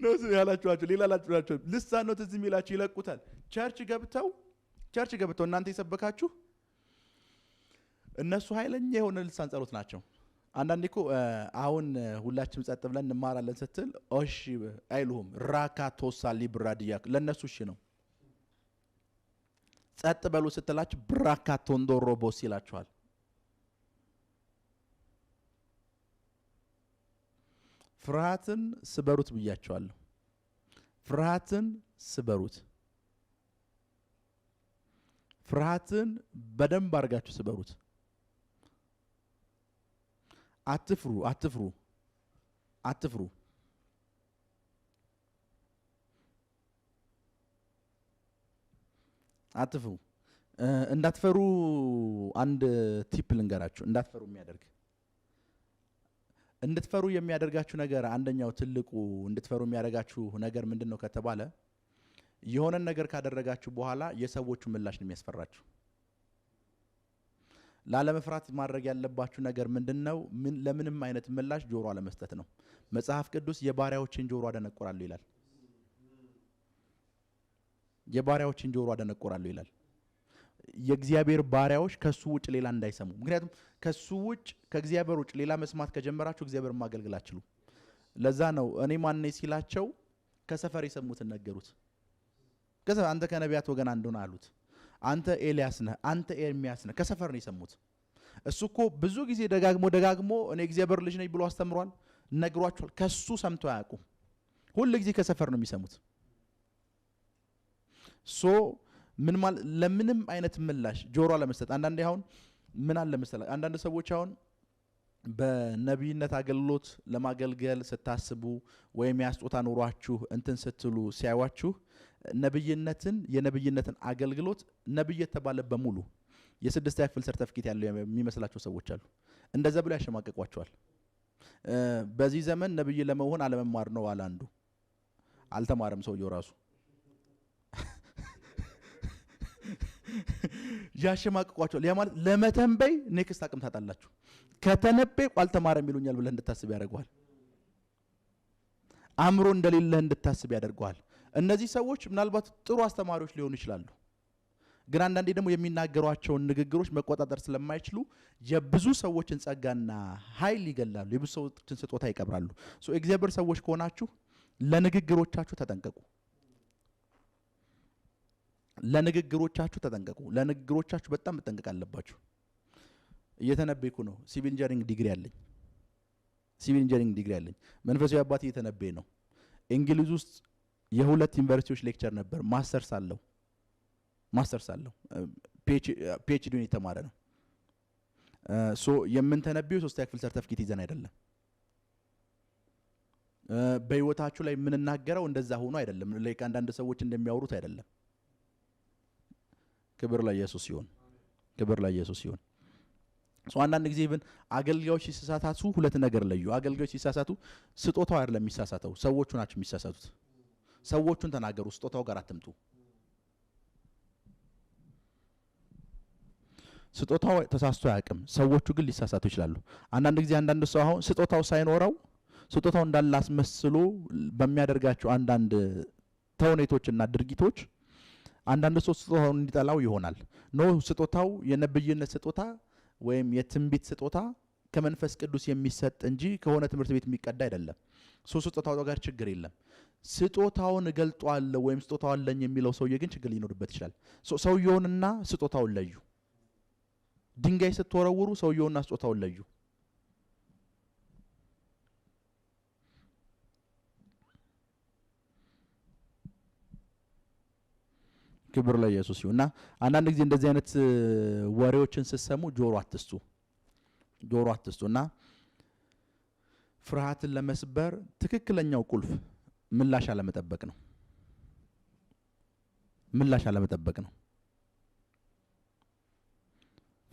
ነው ያላችኋቸው። ሌላ ላችኋቸው ልሳን ነው ትዝ የሚላችሁ ይለቁታል። ቸርች ገብተው እናንተ የሰበካችሁ እነሱ ኃይለኛ የሆነ ልሳን ጸሎት ናቸው። አንዳንዴ እኮ አሁን ሁላችንም ጸጥ ብለን እንማራለን ስትል እሺ አይሉም። ራካቶሳ ሊብራዲያ ለነሱ እሺ ነው። ጸጥ በሉ ስትላችሁ ብራካቶ እንዶሮቦስ ይላችኋል። ፍርሃትን ስበሩት ብያቸዋለሁ። ፍርሃትን ስበሩት። ፍርሃትን በደንብ አድርጋችሁ ስበሩት። አትፍሩ። እንዳትፈሩ አንድ ቲፕ ልንገራችሁ። እንድትፈሩ የሚያደርጋችሁ ነገር አንደኛው ትልቁ እንድትፈሩ የሚያደርጋችሁ ነገር ምንድነው ከተባለ የሆነ ነገር ካደረጋችሁ በኋላ የሰዎቹ ምላሽ ነው የሚያስፈራችሁ። ላለመፍራት ማድረግ ያለባችሁ ነገር ምንድነው? ለምንም አይነት ምላሽ ጆሮ አለመስጠት ነው። መጽሐፍ ቅዱስ የባሪያዎችን ጆሮ አደነቆራለሁ ይላል። የእግዚአብሔር ባሪያዎች ከሱ ውጭ ሌላ እንዳይሰሙ። ምክንያቱም ከእግዚአብሔር ውጭ ሌላ መስማት ከጀመራችሁ እግዚአብሔር ማገልገል አትችሉ። ለዛ ነው እኔ ማን ነኝ ሲላቸው ከሰፈር የሰሙትን ነገሩት። አንተ ከነቢያት ወገን አንዱ ነህ አሉት። አንተ ኤልያስ ነህ፣ አንተ ኤርሚያስ ነህ። ከሰፈር ነው የሰሙት። እሱ እኮ ብዙ ጊዜ ደጋግሞ እኔ እግዚአብሔር ልጅ ነኝ ብሎ አስተምሯል፣ ነግሯቸዋል። ከሱ ሰምቶ አያውቁም። ሁሉ ጊዜ ከሰፈር ነው የሚሰሙት። ምን ማለት ለምንም አይነት ምላሽ ጆሮ አለመስጠት። አንዳንዴ አሁን ምን አለ መሰለህ፣ አንዳንድ ሰዎች አሁን በነቢይነት አገልግሎት ለማገልገል ስታስቡ ወይም ያስጦታ ኑሯችሁ እንትን ስትሉ ሲያዩዋችሁ የነብይነትን አገልግሎት ነብይ የተባለ በሙሉ የ6ኛ ክፍል ሰርተፊኬት ያለው የሚመስላቸው ሰዎች አሉ። እንደዛ ብለው ያሸማቀቋቸዋል። በዚህ ዘመን ነብይ ለመሆን አለመማር ነው አለ አንዱ። አልተማረም ሰውየው ራሱ። ያሸማቀቋቸዋል። ያ ማለት ለመተንበይ ኔክስት አቅም ታጣላችሁ። ከተነበይ አልተማረም ይሉኛል ብለህ እንድታስብ ያደርገዋል። አእምሮ እንደሌለህ እንድታስብ ያደርገዋል። እነዚህ ሰዎች ምናልባት ጥሩ አስተማሪዎች ሊሆኑ ይችላሉ፣ ግን አንዳንዴ ደግሞ የሚናገሯቸውን ንግግሮች መቆጣጠር ስለማይችሉ የብዙ ሰዎችን ጸጋና ኃይል ይገላሉ፣ የብዙ ሰዎችን ስጦታ ይቀብራሉ። እግዚአብሔር ሰዎች ከሆናችሁ ለንግግሮቻችሁ ተጠንቀቁ። ለንግግሮቻችሁ ተጠንቀቁ። ለንግግሮቻችሁ በጣም መጠንቀቅ አለባችሁ። እየተነበይኩ ነው። ሲቪል ኢንጂነሪንግ ዲግሪ አለኝ። መንፈሳዊ አባቴ እየተነበየ ነው። እንግሊዝ ውስጥ የሁለት ዩኒቨርሲቲዎች ሌክቸር ነበር። ማስተርስ አለው። ፒኤችዲውን የተማረ ነው። የምንተነበየው 3ኛ ክፍል ሰርተፍኬት ይዘን አይደለም። በህይወታችሁ ላይ የምንናገረው እንደዛ ሆኖ አይደለም። ላይክ አንዳንድ ሰዎች እንደሚያወሩት አይደለም። ክብር ለኢየሱስ ይሁን። አንዳንድ ጊዜ ብን አገልጋዮች ሲሳሳቱ ሁለት ነገር ለዩ። አገልጋዮች ሲሳሳቱ ስጦታው አይደለም የሚሳሳተው፣ ሰዎቹ ናቸው የሚሳሳቱት። ሰዎቹን ተናገሩ፣ ስጦታው ጋር አትምጡ። ስጦታው ተሳስቶ አያውቅም፣ ሰዎቹ ግን ሊሳሳቱ ይችላሉ። አንዳንድ ጊዜ አንዳንድ ሰው አሁን ስጦታው ሳይኖረው ስጦታው እንዳላስመስሎ በሚያደርጋቸው አንዳንድ ተውኔቶችና ድርጊቶች አንዳንድ ሰው ስጦታውን እንዲጠላው ይሆናል። ስጦታው የነብይነት ስጦታ ወይም የትንቢት ስጦታ ከመንፈስ ቅዱስ የሚሰጥ እንጂ ከሆነ ትምህርት ቤት የሚቀዳ አይደለም። ስጦታው ጋር ችግር የለም። ስጦታውን እገልጧለሁ ወይም ስጦታው አለኝ የሚለው ሰውዬ ግን ችግር ሊኖርበት ይችላል። ሰውየውንና ስጦታውን ለዩ። ድንጋይ ስትወረውሩ ሰውየውንና ስጦታውን ለዩ። ክብር ለኢየሱስ ይሁንና አንዳንድ ጊዜ እንደዚህ አይነት ወሬዎችን ስትሰሙ ጆሮ አትስጡና ፍርሃትን ለመስበር ትክክለኛው ቁልፍ ምላሽ አለመጠበቅ ነው።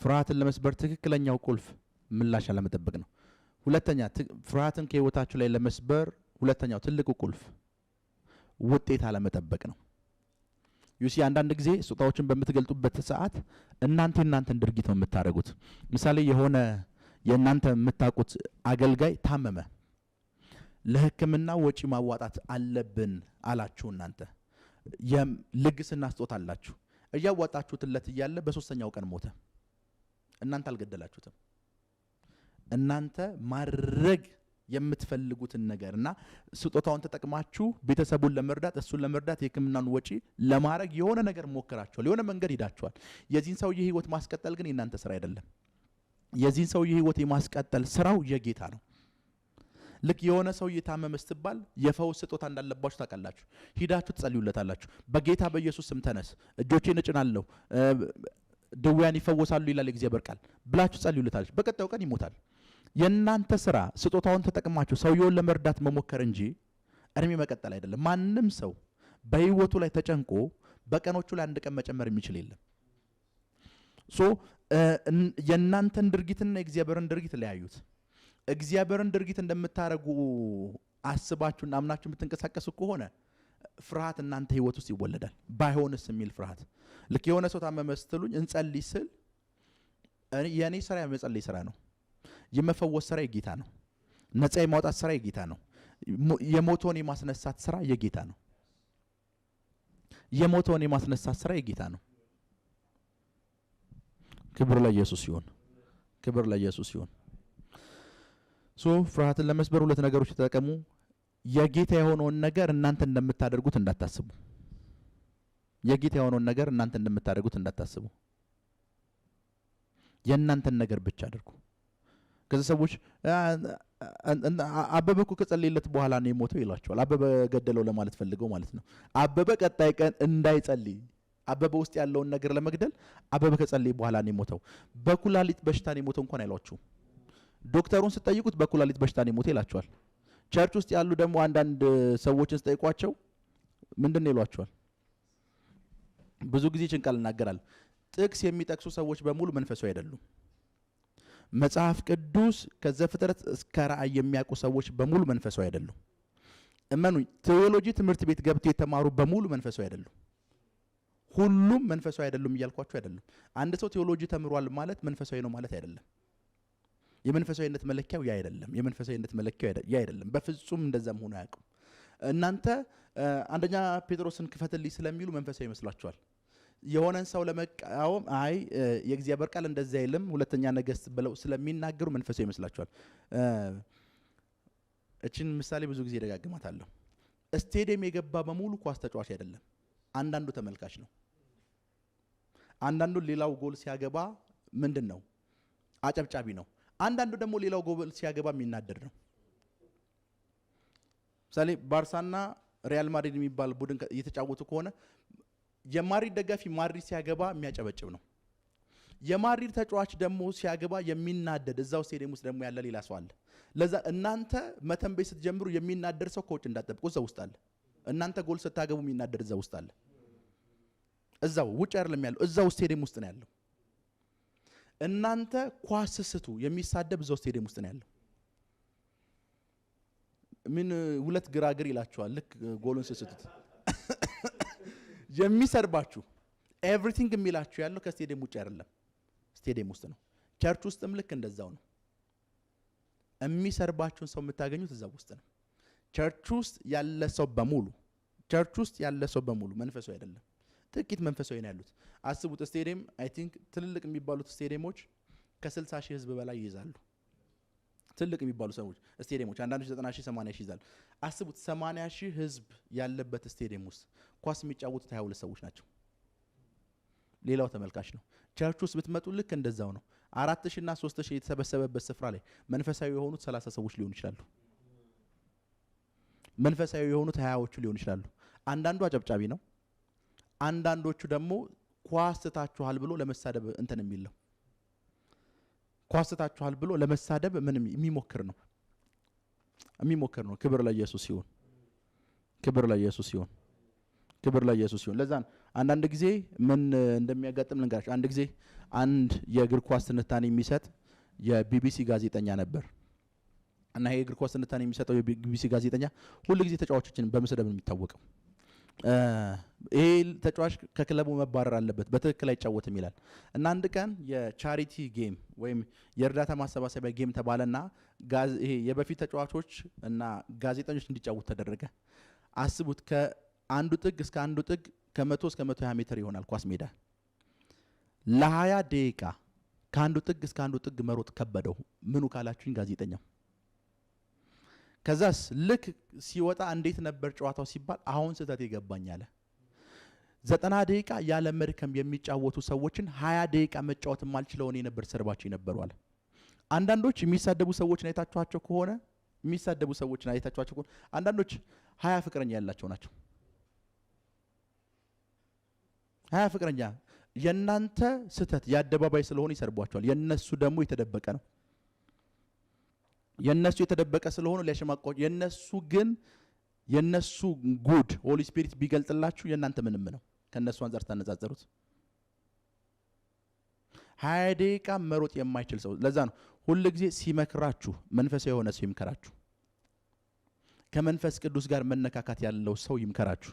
ፍርሃትን ለመስበር ትክክለኛው ቁልፍ ምላሽ አለመጠበቅ ነው። ሁለተኛ ፍርሃትን ከህይወታችሁ ላይ ለመስበር ሁለተኛው ትልቁ ቁልፍ ውጤት አለመጠበቅ ነው። ዩሲ አንዳንድ ጊዜ ስጦታዎችን በምትገልጡበት ሰዓት እናንተን ድርጊት ነው የምታደርጉት። ምሳሌ የሆነ የእናንተ የምታውቁት አገልጋይ ታመመ፣ ለሕክምና ወጪ ማዋጣት አለብን አላችሁ። እናንተ የልግስና ስጦታ አላችሁ፣ እያዋጣችሁትለት እያለ በ3ኛው ቀን ሞተ። እናንተ አልገደላችሁትም። እናንተ ማድረግ የምትፈልጉትን ነገርና ስጦታውን ተጠቅማችሁ ቤተሰቡን ለመርዳት እሱን ለመርዳት የሕክምናን ወጪ ለማድረግ የሆነ ነገር ሞክራችኋል፣ የሆነ መንገድ ሄዳችኋል። የዚህን ሰውዬ ህይወት ማስቀጠል ግን የእናንተ ስራ አይደለም። የዚህን ሰውዬ ህይወት የማስቀጠል ስራው የጌታ ነው። ልክ የሆነ ሰው የታመመ ስትባል የፈውስ ስጦታ እንዳለባችሁ ታውቃላችሁ። ሂዳችሁ ትጸልዩለታላችሁ። በጌታ በኢየሱስ ስም ተነስ፣ እጆቼን እጭናለሁ፣ ድውያን ይፈወሳሉ ይላል እግዚአብሔር ቃል ብላችሁ ጸልዩለታላችሁ። በቀጣዩ ቀን ይሞታል። የእናንተ ስራ ስጦታውን ተጠቅማችሁ ሰውየውን ለመርዳት መሞከር እንጂ እድሜ መቀጠል አይደለም። ማንም ሰው በህይወቱ ላይ ተጨንቆ በቀኖቹ ላይ አንድ ቀን መጨመር የሚችል የለም። የእናንተን ድርጊትና የእግዚአብሔርን ድርጊት ለያዩት። እግዚአብሔርን ድርጊት እንደምታረጉ አስባችሁና አምናችሁ የምትንቀሳቀሱ ከሆነ ፍርሃት እናንተ ህይወት ውስጥ ይወለዳል። ባይሆንስ የሚል ፍርሃት። ልክ የሆነ ሰው ታመመ ስትሉኝ እንጸልይ ስል የኔ ስራ የመጸለይ ስራ ነው። የመፈወስ ስራ የጌታ ነው። ነፃ የማውጣት ስራ የጌታ ነው። የሞተውን የማስነሳት ስራ የጌታ ነው። የሞተውን የማስነሳት ስራ የጌታ ነው። ክብር ለኢየሱስ ይሁን። ፍርሃትን ለመስበር ሁለት ነገሮች ተጠቀሙ። የጌታ የሆነውን ነገር እናንተ እንደምታደርጉት እንዳታስቡ። የእናንተን ነገር ብቻ አድርጉ። ከዚህ ሰዎች አበበ እኮ ከጸለየለት በኋላ ነው የሞተው ይላቸዋል። አበበ ገደለው ለማለት ፈልገው ማለት ነው። አበበ ቀጣይ ቀን እንዳይጸልይ አበበ ውስጥ ያለውን ነገር ለመግደል አበበ ከጸለየ በኋላ ነው የሞተው። በኩላሊት በሽታ ነው የሞተው እንኳን አይሏችሁም። ዶክተሩን ስትጠይቁት በኩላሊት በሽታ ነው የሞተው ይላቸዋል። ቸርች ውስጥ ያሉ ደግሞ አንዳንድ ሰዎችን ስጠይቋቸው ምንድን ነው ይሏቸዋል። ብዙ ጊዜ ጭንቃል እናገራለሁ። ጥቅስ የሚጠቅሱ ሰዎች በሙሉ መንፈሳዊ አይደሉም። መጽሐፍ ቅዱስ ከዘፍጥረት እስከ ራእይ የሚያውቁ ሰዎች በሙሉ መንፈሳዊ አይደሉም። እመኑኝ፣ ቴዎሎጂ ትምህርት ቤት ገብተው የተማሩ በሙሉ መንፈሳዊ አይደሉም። ሁሉም መንፈሳዊ አይደሉም እያልኳቸው አይደለም። አንድ ሰው ቴዎሎጂ ተምሯል ማለት መንፈሳዊ ነው ማለት አይደለም። የመንፈሳዊነት መለኪያው ያ አይደለም። በፍጹም እንደዛም ሆኖ አያውቁም። እናንተ አንደኛ ጴጥሮስን ክፈትልኝ ስለሚሉ መንፈሳዊ ይመስላችኋል። የሆነን ሰው ለመቃወም አይ የእግዚአብሔር ቃል እንደዛ አይልም ሁለተኛ ነገሥት ብለው ስለሚናገሩ መንፈሳዊ ይመስላችኋል። እቺን ምሳሌ ብዙ ጊዜ ደጋግማታለሁ። ስቴዲየም የገባ በሙሉ ኳስ ተጫዋች አይደለም። አንዳንዱ ተመልካች ነው። አንዳንዱ ሌላው ጎል ሲያገባ ምንድነው አጨብጫቢ ነው። አንዳንዱ ደግሞ ሌላው ጎል ሲያገባ የሚናደድ ነው። ምሳሌ ባርሳና ሪያል ማድሪድ የሚባል ቡድን እየተጫወቱ ከሆነ የማድሪድ ደጋፊ ማድሪድ ሲያገባ የሚያጨበጭብ ነው። የማድሪድ ተጫዋች ደግሞ ሲያገባ የሚናደድ እዛው ስቴዲየም ውስጥ ደግሞ ያለ ሌላ ሰው አለ። ለዛ እናንተ መተንበይ ስትጀምሩ የሚናደድ ሰው ከውጭ እንዳትጠብቁ እዛው ውስጥ አለ። እናንተ ጎል ስታገቡ የሚናደድ እዛው ውስጥ አለ። እዛው ውጭ አይደለም ያለው፣ እዛው ስቴዲየም ውስጥ ነው ያለው። እናንተ ኳስ ስቱ የሚሳደብ እዛው ስቴዲየም ውስጥ ነው ያለው። ምን ሁለት ግራግር ይላችኋል ልክ ጎሉን ስስቱት የሚሰርባችሁ ኤቭሪቲንግ የሚላችሁ ያለው ከስቴዲየም ውጭ አይደለም፣ ስቴዲየም ውስጥ ነው። ቸርች ውስጥም ልክ እንደዛው ነው። የሚሰርባችሁን ሰው የምታገኙት እዛው ውስጥ ነው። ቸርች ውስጥ ያለ ሰው በሙሉ መንፈሳዊ አይደለም። ጥቂት መንፈሳዊ ነው ያሉት። አስቡት ስቴዲየም አይ ቲንክ ትልልቅ የሚባሉት ስቴዲየሞች ከ60 ሺህ ህዝብ በላይ ይይዛሉ። ትልቅ የሚባሉ ሰዎች ስቴዲየሞች አንዳንዶች 90 ሺህ 80 ሺህ ይዛሉ። አስቡት 80 ሺህ ህዝብ ያለበት ስቴዲየም ውስጥ ኳስ የሚጫወቱት 22 ሰዎች ናቸው። ሌላው ተመልካች ነው። ቸርች ውስጥ ብትመጡ ልክ እንደዛው ነው። 4000 እና 3000 የተሰበሰበበት ስፍራ ላይ መንፈሳዊ የሆኑት 30 ሰዎች ሊሆኑ ይችላሉ። መንፈሳዊ የሆኑት 20ዎቹ ሊሆኑ ይችላሉ። አንዳንዱ አጨብጫቢ ነው። አንዳንዶቹ ደግሞ ኳስ ስታችኋል ብሎ ለመሳደብ እንትን የሚል ነው። ኳስ ስታችኋል ብሎ ለመሳደብ ምንም የሚሞክር ነው። ክብር ለኢየሱስ ይሁን። ክብር ለኢየሱስ ይሁን። ለዛ አንዳንድ ጊዜ ምን እንደሚያጋጥም ልንገራችሁ። አንድ ጊዜ አንድ የእግር ኳስ ትንታኔ የሚሰጥ የቢቢሲ ጋዜጠኛ ነበር እና ይሄ የእግር ኳስ ትንታኔ የሚሰጠው የቢቢሲ ጋዜጠኛ ሁሉ ጊዜ ተጫዋቾችን በመስደብ ነው የሚታወቀው። ይሄ ተጫዋች ከክለቡ መባረር አለበት፣ በትክክል አይጫወትም ይላል እና አንድ ቀን የቻሪቲ ጌም ወይም የእርዳታ ማሰባሰቢያ ጌም ተባለና ይሄ የበፊት ተጫዋቾች እና ጋዜጠኞች እንዲጫወቱ ተደረገ። አስቡት ከአንዱ ጥግ እስከ አንዱ ጥግ ከ100 እስከ 120 ሜትር ይሆናል ኳስ ሜዳ። ለ20 ደቂቃ ከአንዱ ጥግ እስከ አንዱ ጥግ መሮጥ ከበደው። ምኑ ካላችሁኝ ጋዜጠኛው። ከዛስ ልክ ሲወጣ እንዴት ነበር ጨዋታው ሲባል አሁን ስህተት ይገባኝ አለ። 90 ደቂቃ ያለ መድከም የሚጫወቱ ሰዎችን 20 ደቂቃ መጫወት ማልችለው እኔ ነበር ሰርባቸው የነበሩ አለ። አንዳንዶች የሚሳደቡ ሰዎችን አይታችኋቸው ከሆነ አንዳንዶች 20 ፍቅረኛ ያላቸው ናቸው። 20 ፍቅረኛ የናንተ ስህተት የአደባባይ ስለሆነ ይሰርቧቸዋል። የነሱ ደግሞ የተደበቀ ነው። የነሱ የተደበቀ ስለሆነ ሊያሸማቀቁ፣ የነሱ ጉድ ሆሊ ስፒሪት ቢገልጥላችሁ የናንተ ምንም ነው ከነሱ አንፃር ታነጻጸሩት። 20 ደቂቃ መሮጥ የማይችል ሰው። ለዛ ነው ሁሉ ጊዜ ሲመክራችሁ መንፈሳዊ የሆነ ሰው ይምከራችሁ። ከመንፈስ ቅዱስ ጋር መነካካት ያለው ሰው ይምከራችሁ።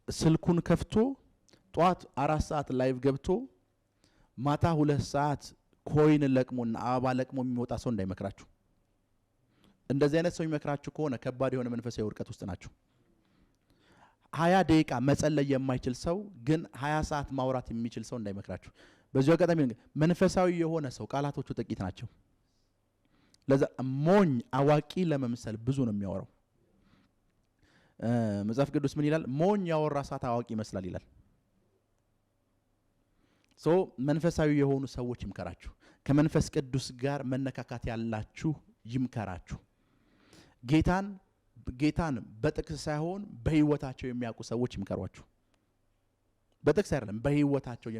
ስልኩን ከፍቶ ጧት 4 ሰዓት ላይቭ ገብቶ ማታ 2 ሰዓት ኮይን ለቅሞና አበባ ለቅሞ የሚወጣ ሰው እንዳይመክራችሁ። እንደዚህ አይነት ሰው ይመክራችሁ ከሆነ ከባድ የሆነ መንፈሳዊ ውድቀት ውስጥ ናችሁ። 20 ደቂቃ መጸለይ የማይችል ሰው ግን 20 ሰዓት ማውራት የሚችል ሰው እንዳይመክራችሁ። በዚሁ አጋጣሚ መንፈሳዊ የሆነ ሰው ቃላቶቹ ጥቂት ናቸው። ለዛ ሞኝ አዋቂ ለመምሰል ብዙ ነው የሚያወራው። መጽሐፍ ቅዱስ ምን ይላል? ሞኝ ያወራ ሰዓት አዋቂ ይመስላል ይላል። መንፈሳዊ የሆኑ ሰዎች ይምከራችሁ። ከመንፈስ ቅዱስ ጋር መነካካት ያላችሁ ይምከራችሁ። ጌታን በጥቅስ ሳይሆን በህይወታቸው የሚያውቁ ሰዎች ይምከሯችሁ። በጥቅስ አይደለም፣ በህይወታቸው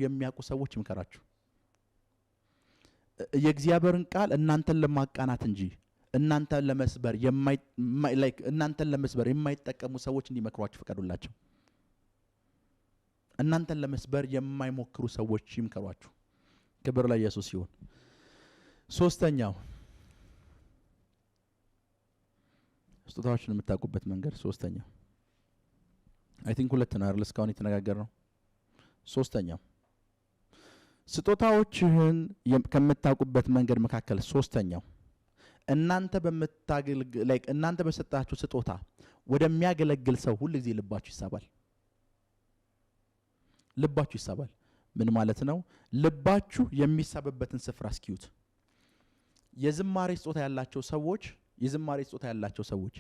የሚያውቁ ሰዎች ይምከራችሁ። የእግዚአብሔርን ቃል እናንተን ለማቃናት እንጂ እናንተን ለመስበር የማይጠቀሙ ሰዎች እንዲመክሯችሁ ፍቀዱላቸው። እናንተን ለመስበር የማይሞክሩ ሰዎች ይምከሯችሁ። ክብር ለኢየሱስ ይሁን። ሶስተኛው ስጦታዎችን የምታውቁበት መንገድ ሶስተኛው አይ ቲንክ 2 ነው አይደል? እስካሁን የተነጋገርነው ሶስተኛው ስጦታዎችን ከምታውቁበት መንገድ መካከል ሶስተኛው እናንተ በሰጣችሁ ስጦታ ወደሚያገለግል ሰው ሁሉ ጊዜ ልባችሁ ይሳባል። ልባችሁ ይሳባል ምን ማለት ነው? ልባችሁ የሚሳብበትን ስፍራ እስኪዩት። የዝማሬ ስጦታ ያላቸው ሰዎች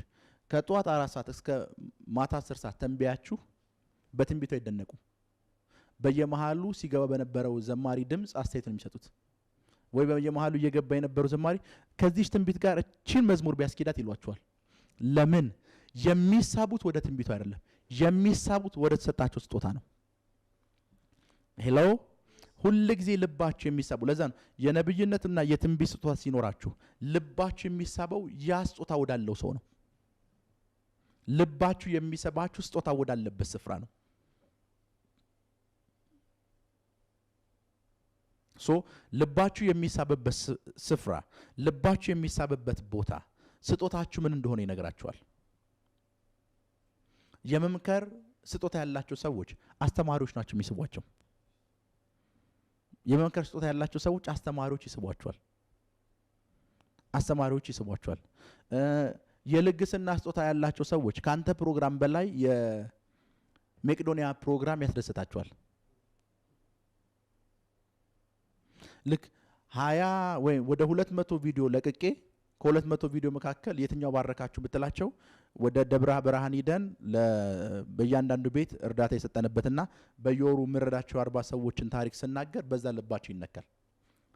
ከጧት 4 ሰዓት እስከ ማታ 10 ሰዓት ተንበያችሁ በትንቢቱ አይደነቁ። በየመሃሉ ሲገባ በነበረው ዘማሪ ድምጽ አስተያየት ነው የሚሰጡት። ወይ በየመሃሉ እየገባ የነበረው ዘማሪ ከዚህ ትንቢት ጋር እቺን መዝሙር ቢያስኪዳት ይሏቸዋል። ለምን? የሚሳቡት ወደ ትንቢቱ አይደለም፣ የሚሳቡት ወደ ተሰጣቸው ስጦታ ነው። ሄሎ ሁሉ ጊዜ ልባችሁ የሚሳቡ። ለዛ ነው የነብይነትና የትንቢት ስጦታ ሲኖራችሁ ልባችሁ የሚሳበው ያ ስጦታ ወዳለው ሰው ነው። ልባችሁ የሚሰባችሁ ስጦታ ወዳለበት ስፍራ ነው። ልባችሁ የሚሳብበት ስፍራ፣ ልባችሁ የሚሳብበት ቦታ ስጦታችሁ ምን እንደሆነ ይነግራችኋል። የመምከር ስጦታ ያላቸው ሰዎች አስተማሪዎች ናቸው የሚስቧቸው። የመምከር ስጦታ ያላቸው ሰዎች አስተማሪዎች ይስቧቸዋል። የልግስና ስጦታ ያላቸው ሰዎች ካንተ ፕሮግራም በላይ የመቄዶንያ ፕሮግራም ያስደስታቸዋል። ልክ 20 ወይ ወደ 200 ቪዲዮ ለቅቄ ከ200 ቪዲዮ መካከል የትኛው ባረካችሁ ብትላቸው ወደ ደብረ ብርሃን ሄደን በእያንዳንዱ ቤት እርዳታ የሰጠንበትና በየወሩ ምረዳቸው 40 ሰዎችን ታሪክ ስናገር በዛ ልባቸው ይነካል።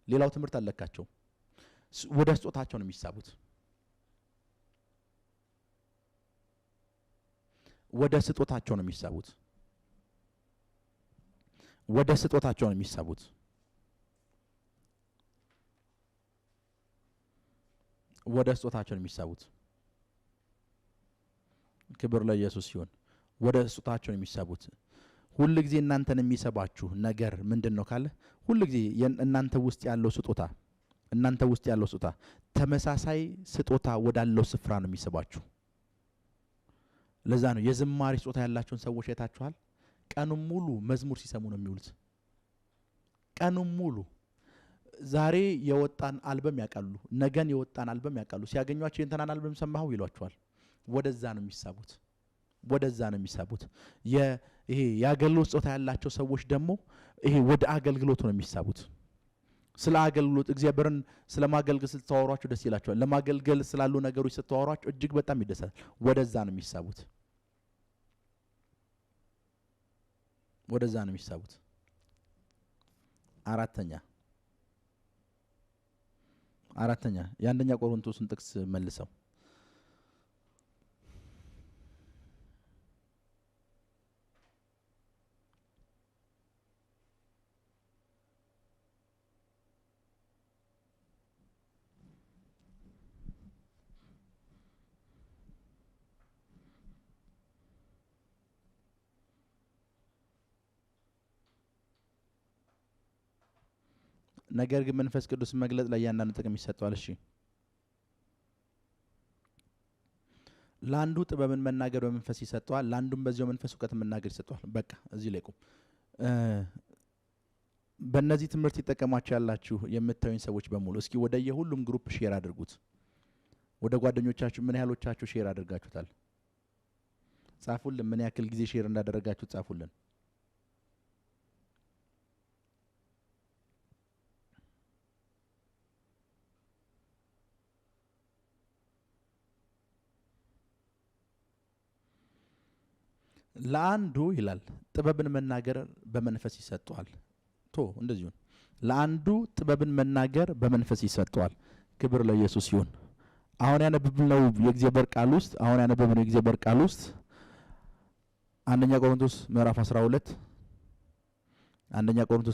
ሌላው ትምህርት አለካቸው። ወደ ስጦታቸው ነው የሚሳቡት። ወደ ስጦታቸው ነው የሚሳቡት። ወደ ስጦታቸው ነው የሚሳቡት። ወደ ስጦታቸው ነው የሚሳቡት። ክብር ለኢየሱስ ይሁን። ወደ ስጦታቸው ነው የሚሳቡት። ሁሉ ጊዜ እናንተን የሚሰባችሁ ነገር ምንድነው ካለ ሁሉ ጊዜ እናንተ ውስጥ ያለው ስጦታ ተመሳሳይ ስጦታ ወዳለው ስፍራ ነው የሚሰባችሁ። ለዛ ነው የዝማሬ ስጦታ ያላቸውን ሰዎች አይታችኋል። ቀኑን ሙሉ መዝሙር ሲሰሙ ነው የሚውሉት። ቀኑን ሙሉ ዛሬ የወጣን አልበም ያቃሉ፣ ነገን የወጣን አልበም ያቃሉ። ሲያገኟቸው የእንተናን አልበም ሰማሁ ይሏቸዋል። ወደዛ ነው የሚሳቡት። ይሄ የአገልግሎት ስጦታ ያላቸው ሰዎች ደግሞ ይሄ ወደ አገልግሎት ነው የሚሳቡት። ስለ አገልግሎት እግዚአብሔርን ስለማገልገል ስትተዋወሯቸው ደስ ይላቸዋል። ለማገልገል ስላሉ ነገሮች ስትተዋወሯቸው እጅግ በጣም ይደሳል። ወደዛ ነው የሚሳቡት። አራተኛ የአንደኛ ቆሮንቶስን ጥቅስ መልሰው ነገር ግን መንፈስ ቅዱስ መግለጥ ለእያንዳንዱ ጥቅም ይሰጠዋል። እሺ ለአንዱ ጥበብን መናገር በመንፈስ ይሰጠዋል፣ ለአንዱም በዚያው መንፈስ እውቀት መናገር ይሰጠዋል። በቃ እዚህ ላይ ቁም። በእነዚህ ትምህርት ይጠቀማችሁ ያላችሁ የምታዩኝ ሰዎች በሙሉ እስኪ ወደ የሁሉም ግሩፕ ሼር አድርጉት። ወደ ጓደኞቻችሁ ምን ያህሎቻችሁ ሼር አድርጋችሁታል? ጻፉልን። ምን ያክል ጊዜ ሼር እንዳደረጋችሁ ጻፉልን። ለአንዱ ይላል ጥበብን መናገር በመንፈስ ይሰጠዋል። እንደዚሁ ለአንዱ ጥበብን መናገር በመንፈስ ይሰጠዋል። ክብር ለኢየሱስ ይሁን። አሁን ያነበብነው የእግዚአብሔር ቃል ውስጥ አንደኛ ቆሮንቶስ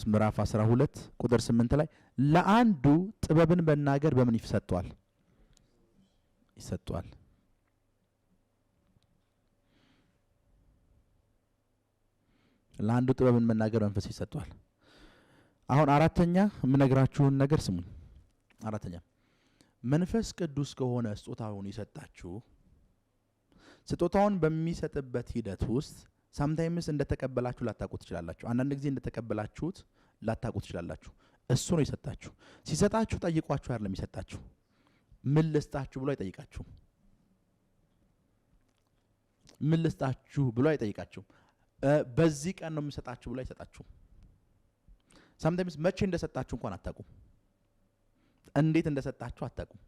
ምዕራፍ 12 ቁጥር 8 ላይ ለአንዱ ጥበብን መናገር በምን ይሰጠዋል? ለአንዱ ጥበብን መናገር መንፈስ ይሰጠዋል። አሁን አራተኛ የምነግራችሁን ነገር ስሙኝ። አራተኛ መንፈስ ቅዱስ ከሆነ ስጦታውን ይሰጣችሁ፣ ስጦታውን በሚሰጥበት ሂደት ውስጥ ሳምታይምስ እንደተቀበላችሁ ላታውቁ ትችላላችሁ። አንዳንድ ጊዜ እንደተቀበላችሁት ላታውቁ ትችላላችሁ። እሱ ነው ይሰጣችሁ። ሲሰጣችሁ ጠይቋችሁ አይደለም ይሰጣችሁ። ምን ልስጣችሁ ብሎ አይጠይቃችሁ። ምን ልስጣችሁ ብሎ አይጠይቃችሁም። በዚህ ቀን ነው የምሰጣችሁ ብሎ አይሰጣችሁም። sometimes መቼ እንደሰጣችሁ እንኳን አታውቁም። እንዴት እንደሰጣችሁ አታውቁም።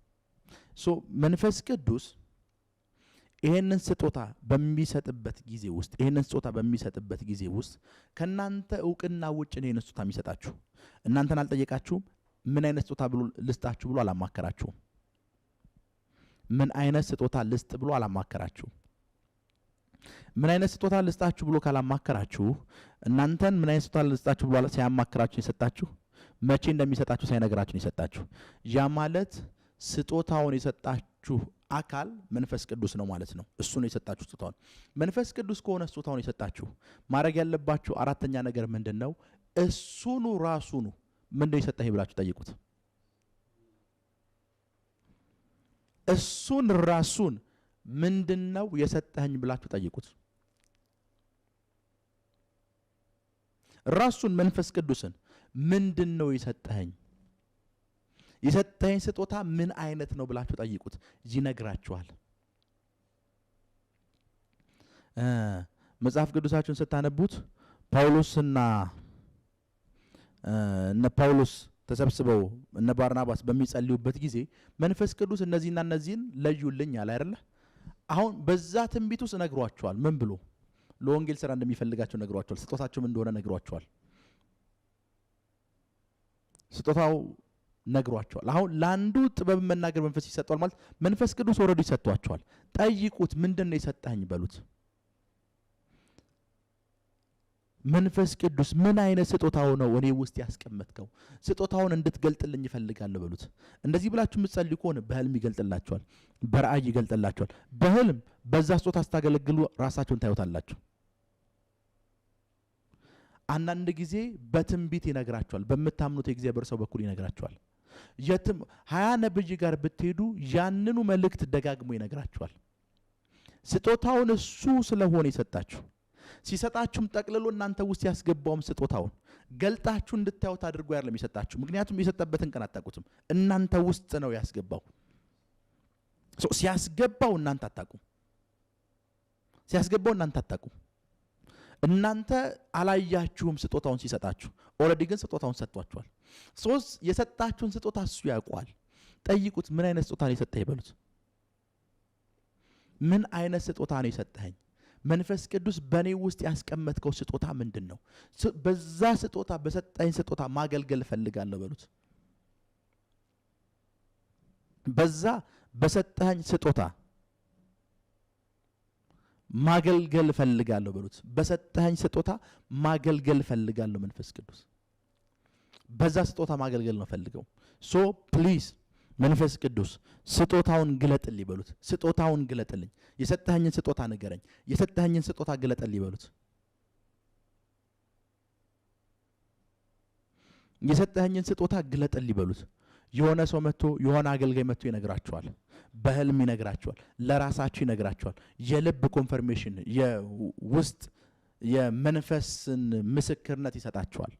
ሶ መንፈስ ቅዱስ ይሄንን ስጦታ በሚሰጥበት ጊዜ ውስጥ ከናንተ ዕውቅና ውጭ ነው ይሄንን ስጦታ የሚሰጣችሁ። እናንተን አልጠየቃችሁም። ምን አይነት ስጦታ ብሎ ልስጣችሁ ብሎ አላማከራችሁም። ምን አይነት ስጦታ ልስጥ ብሎ አላማከራችሁም። ምን አይነት ስጦታ ልስጣችሁ ብሎ ካላማከራችሁ እናንተን ምን አይነት ስጦታ ልስጣችሁ ብሎ ሳያማከራችሁ የሰጣችሁ መቼ እንደሚሰጣችሁ ሳይነግራችሁ የሰጣችሁ ያ ማለት ስጦታውን የሰጣችሁ አካል መንፈስ ቅዱስ ነው ማለት ነው። እሱ ነው የሰጣችሁ ስጦታውን። መንፈስ ቅዱስ ከሆነ ስጦታውን የሰጣችሁ ማድረግ ያለባችሁ አራተኛ ነገር ምንድነው? እሱኑ ራሱኑ ምንድነው የሰጠኝ ብላችሁ ጠይቁት። እሱን ራሱን ምንድነው የሰጠኝ ብላችሁ ጠይቁት። ራሱን መንፈስ ቅዱስን ምንድነው የሰጠኝ? የሰጠኝ ስጦታ ምን አይነት ነው ብላችሁ ጠይቁት፣ ይነግራችኋል። መጽሐፍ ቅዱሳችሁን ስታነቡት ጳውሎስና እነ ጳውሎስ ተሰብስበው እነ ባርናባስ በሚጸልዩበት ጊዜ መንፈስ ቅዱስ እነዚህና እነዚህን ለዩልኝ አለ አይደለ? አሁን በዛ ትንቢት ውስጥ ነግሯቸዋል። ምን ብሎ ለወንጌል ስራ እንደሚፈልጋቸው ነግሯቸዋል። ስጦታቸውም እንደሆነ ነግሯቸዋል። ስጦታው ነግሯቸዋል። አሁን ለአንዱ ጥበብ መናገር መንፈስ ይሰጣል ማለት መንፈስ ቅዱስ ኦልሬዲ ሰጥቷቸዋል። ጠይቁት፣ ምንድነው የሰጠኝ በሉት። መንፈስ ቅዱስ ምን አይነት ስጦታው ነው እኔ ውስጥ ያስቀመጥከው? ስጦታውን እንድትገልጥልኝ ይፈልጋል በሉት። እንደዚህ ብላችሁ የምትጸልዩ ከሆነ በህልም ይገልጥላችኋል፣ በራእይ ይገልጥላችኋል። በህልም በዛ ስጦታ ስታገለግሉ ራሳችሁን ታዩታላችሁ። አንዳንድ ጊዜ በትንቢት ይነግራችኋል። በምታምኑት የእግዚአብሔር ሰው በኩል ይነግራችኋል። የትም 20 ነብይ ጋር ብትሄዱ ያንኑ መልእክት ደጋግሞ ይነግራችኋል። ስጦታውን እሱ ስለሆነ የሰጣችሁ ሲሰጣችሁም ጠቅልሎ እናንተ ውስጥ ያስገባውም ስጦታውን ገልጣችሁ እንድታዩት አድርጎ አይደለም የሰጣችሁ። ምክንያቱም የሰጠበትን ቀን አታውቁትም። እናንተ ውስጥ ነው ያስገባው። ሲያስገባው እናንተ አታውቁም። እናንተ አላያችሁም ስጦታውን ሲሰጣችሁ። ኦልሬዲ ግን ስጦታውን ሰጥቷችኋል። የሰጣችሁን ስጦታ እሱ ያውቀዋል። ጠይቁት፣ ምን አይነት ስጦታ ነው የሰጠህ በሉት። ምን አይነት ስጦታ ነው የሰጠኸኝ? መንፈስ ቅዱስ በኔ ውስጥ ያስቀመጥከው ስጦታ ምንድነው? በዛ ስጦታ በሰጠኝ ስጦታ ማገልገል ፈልጋለሁ በሉት። በዛ በሰጠኝ ስጦታ ማገልገል ፈልጋለሁ በሉት። በሰጠኝ ስጦታ ማገልገል ፈልጋለሁ መንፈስ ቅዱስ በዛ ስጦታ ማገልገል ነው ፈልገው። ሶ ፕሊዝ መንፈስ ቅዱስ ስጦታውን ግለጥልኝ በሉት። ስጦታውን ግለጥልኝ፣ የሰጠኸኝን ስጦታ ንገረኝ፣ የሰጠኸኝን ስጦታ ግለጥልኝ በሉት። የሰጠኸኝን ስጦታ ግለጥልኝ በሉት። የሆነ ሰው መጥቶ የሆነ አገልጋይ መጥቶ ይነግራችኋል። በህልም ይነግራችኋል፣ ለራሳችሁ ይነግራችኋል። የልብ ኮንፈርሜሽን የውስጥ የመንፈስን ምስክርነት ይሰጣችኋል።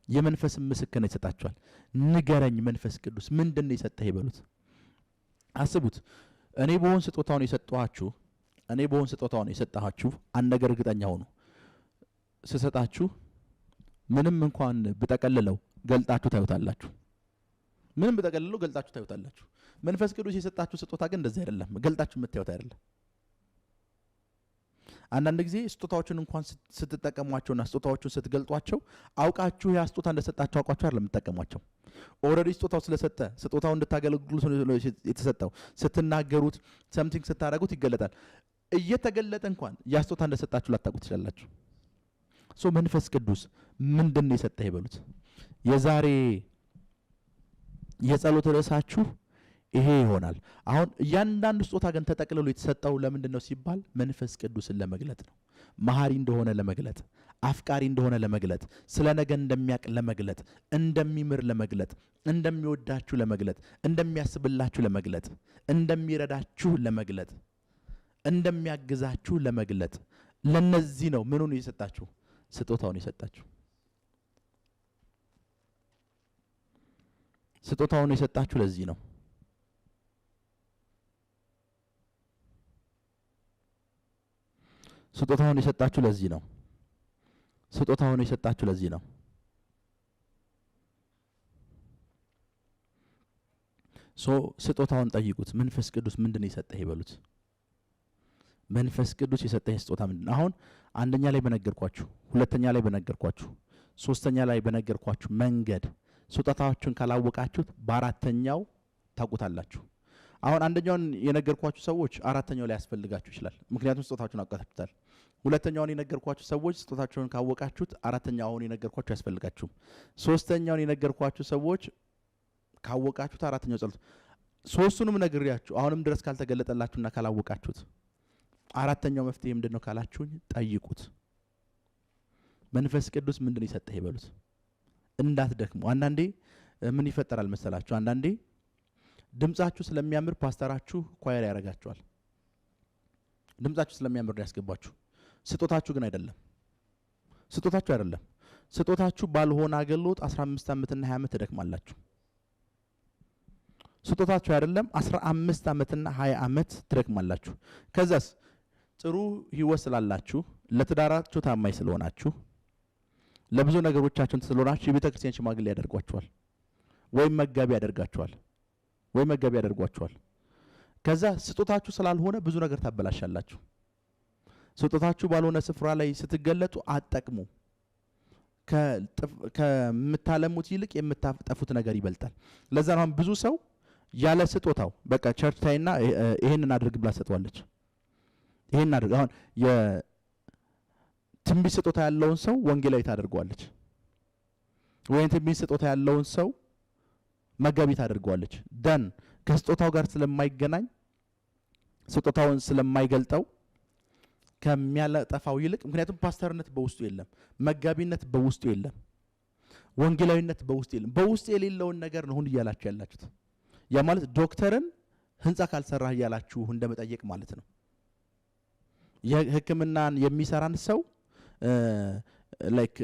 የመንፈስን ምስክርነት ይሰጣችኋል። ንገረኝ መንፈስ ቅዱስ ምንድነው የሰጠህ ይበሉት። አስቡት፣ እኔ በሆን ስጦታውን የሰጣችሁ አንድ ነገር እርግጠኛ ሆኑ። ስሰጣችሁ ምንም እንኳን ብጠቀልለው ገልጣችሁ ታዩታላችሁ። ምንም ብጠቀልለው ገልጣችሁ ታዩታላችሁ። መንፈስ ቅዱስ የሰጣችሁ ስጦታ ግን እንደዚህ አይደለም፣ ገልጣችሁ የምታዩት አይደለም። አንዳንድ ጊዜ ስጦታዎችን እንኳን ስትጠቀሟቸውና ስጦታዎችን ስትገልጧቸው አውቃችሁ ያ ስጦታ እንደሰጣችሁ አውቃችሁ አይደለም የምትጠቀሟቸው። ኦልሬዲ ስጦታው ስለሰጠ ስጦታው እንድታገለግሉ የተሰጠው ስትናገሩት ሰምቲንግ ስታደርጉት ይገለጣል። እየተገለጠ እንኳን ያ ስጦታ እንደሰጣችሁ ላታውቁት ትችላላችሁ። ሶ መንፈስ ቅዱስ ምንድነው የሰጠህ ይበሉት። የዛሬ የጸሎት ርዕሳችሁ ይሄ ይሆናል። አሁን እያንዳንዱ ስጦታ ግን ተጠቅልሎ የተሰጠው ለምንድነው ሲባል መንፈስ ቅዱስን ለመግለጥ ነው። መሐሪ እንደሆነ ለመግለጥ፣ አፍቃሪ እንደሆነ ለመግለጥ፣ ስለ ነገ እንደሚያውቅ ለመግለጥ፣ እንደሚምር ለመግለጥ፣ እንደሚወዳችሁ ለመግለጥ፣ እንደሚያስብላችሁ ለመግለጥ፣ እንደሚረዳችሁ ለመግለጥ፣ እንደሚያግዛችሁ ለመግለጥ። ለነዚህ ነው ምኑን የሰጣችሁ? ስጦታውን የሰጣችሁ። ስጦታውን የሰጣችሁ ለዚህ ነው። ስጦታውን የሰጣችሁ ለዚህ ነው። ስጦታውን የሰጣችሁ ለዚህ ነው። ስጦታውን ጠይቁት። መንፈስ ቅዱስ ምንድነው የሰጠህ ይበሉት። መንፈስ ቅዱስ የሰጠህ ስጦታ ምንድነው? አሁን አንደኛ ላይ በነገርኳችሁ፣ ሁለተኛ ላይ በነገርኳችሁ፣ ሶስተኛ ላይ በነገርኳችሁ መንገድ ስጦታዎቹን ካላወቃችሁት በአራተኛው ታውቁታላችሁ። አሁን አንደኛውን የነገርኳችሁ ሰዎች አራተኛው ላይ ያስፈልጋችሁ ይችላል፣ ምክንያቱም ስጦታዎቹን አውቃችሁታል። ሁለተኛውን የነገርኳችሁ ሰዎች ስጦታቸውን ካወቃችሁት አራተኛውን የነገርኳችሁ ያስፈልጋችሁም። ሶስተኛውን የነገርኳችሁ ሰዎች ካወቃችሁት አራተኛው ጸሎት። ሶስቱንም ነግሬያችሁ አሁንም ድረስ ካልተገለጠላችሁና ካላወቃችሁት አራተኛው መፍትሄ ምንድነው ካላችሁኝ ጠይቁት። መንፈስ ቅዱስ ምንድነው የሰጠህ ይበሉት። እንዳትደክሙ። አንዳንዴ ምን ይፈጠራል መሰላችሁ? አንዳንዴ ድምጻችሁ ስለሚያምር ፓስተራችሁ ኳየር ያረጋችኋል። ድምጻችሁ ስለሚያምር ያስገባችሁ። ስጦታችሁ ግን አይደለም። ስጦታችሁ አይደለም። ስጦታችሁ ባልሆነ አገልግሎት 15 ዓመትና 20 ዓመት ትደክማላችሁ። ስጦታችሁ አይደለም 15 ዓመትና 20 ዓመት ትደክማላችሁ። ከዛስ ጥሩ ህይወት ስላላችሁ፣ ለትዳራችሁ ታማኝ ስለሆናችሁ፣ ለብዙ ነገሮቻችሁን ስለሆናችሁ የቤተክርስቲያን ሽማግሌ ያደርጓችኋል ወይም መጋቢ ያደርጓችኋል። ከዛ ስጦታችሁ ስላልሆነ ብዙ ነገር ታበላሻላችሁ። ስጦታችሁ ባልሆነ ስፍራ ላይ ስትገለጡ አትጠቅሙ። ከምታለሙት ይልቅ የምታጠፉት ነገር ይበልጣል። ለዛ ነው ብዙ ሰው ያለ ስጦታው በቃ ቸርች ታይና ይሄንን አድርግ ብላ ሰጥቷለች። ይሄን አድርግ። አሁን የትንቢት ስጦታ ያለውን ሰው ወንጌላዊ ታደርገዋለች፣ ወይም ትንቢት ስጦታ ያለውን ሰው መጋቢ ታደርገዋለች። ደን ከስጦታው ጋር ስለማይገናኝ ስጦታውን ስለማይገልጠው ከሚያለጠፋው ይልቅ፣ ምክንያቱም ፓስተርነት በውስጡ የለም፣ መጋቢነት በውስጡ የለም፣ ወንጌላዊነት በውስጡ የለም። በውስጡ የሌለውን ነገር ነው ሁን እያላችሁ ያላችሁት። ያ ማለት ዶክተርን ህንጻ ካልሰራህ እያላችሁ እንደመጠየቅ ማለት ነው። የህክምናን የሚሰራን ሰው ላይክ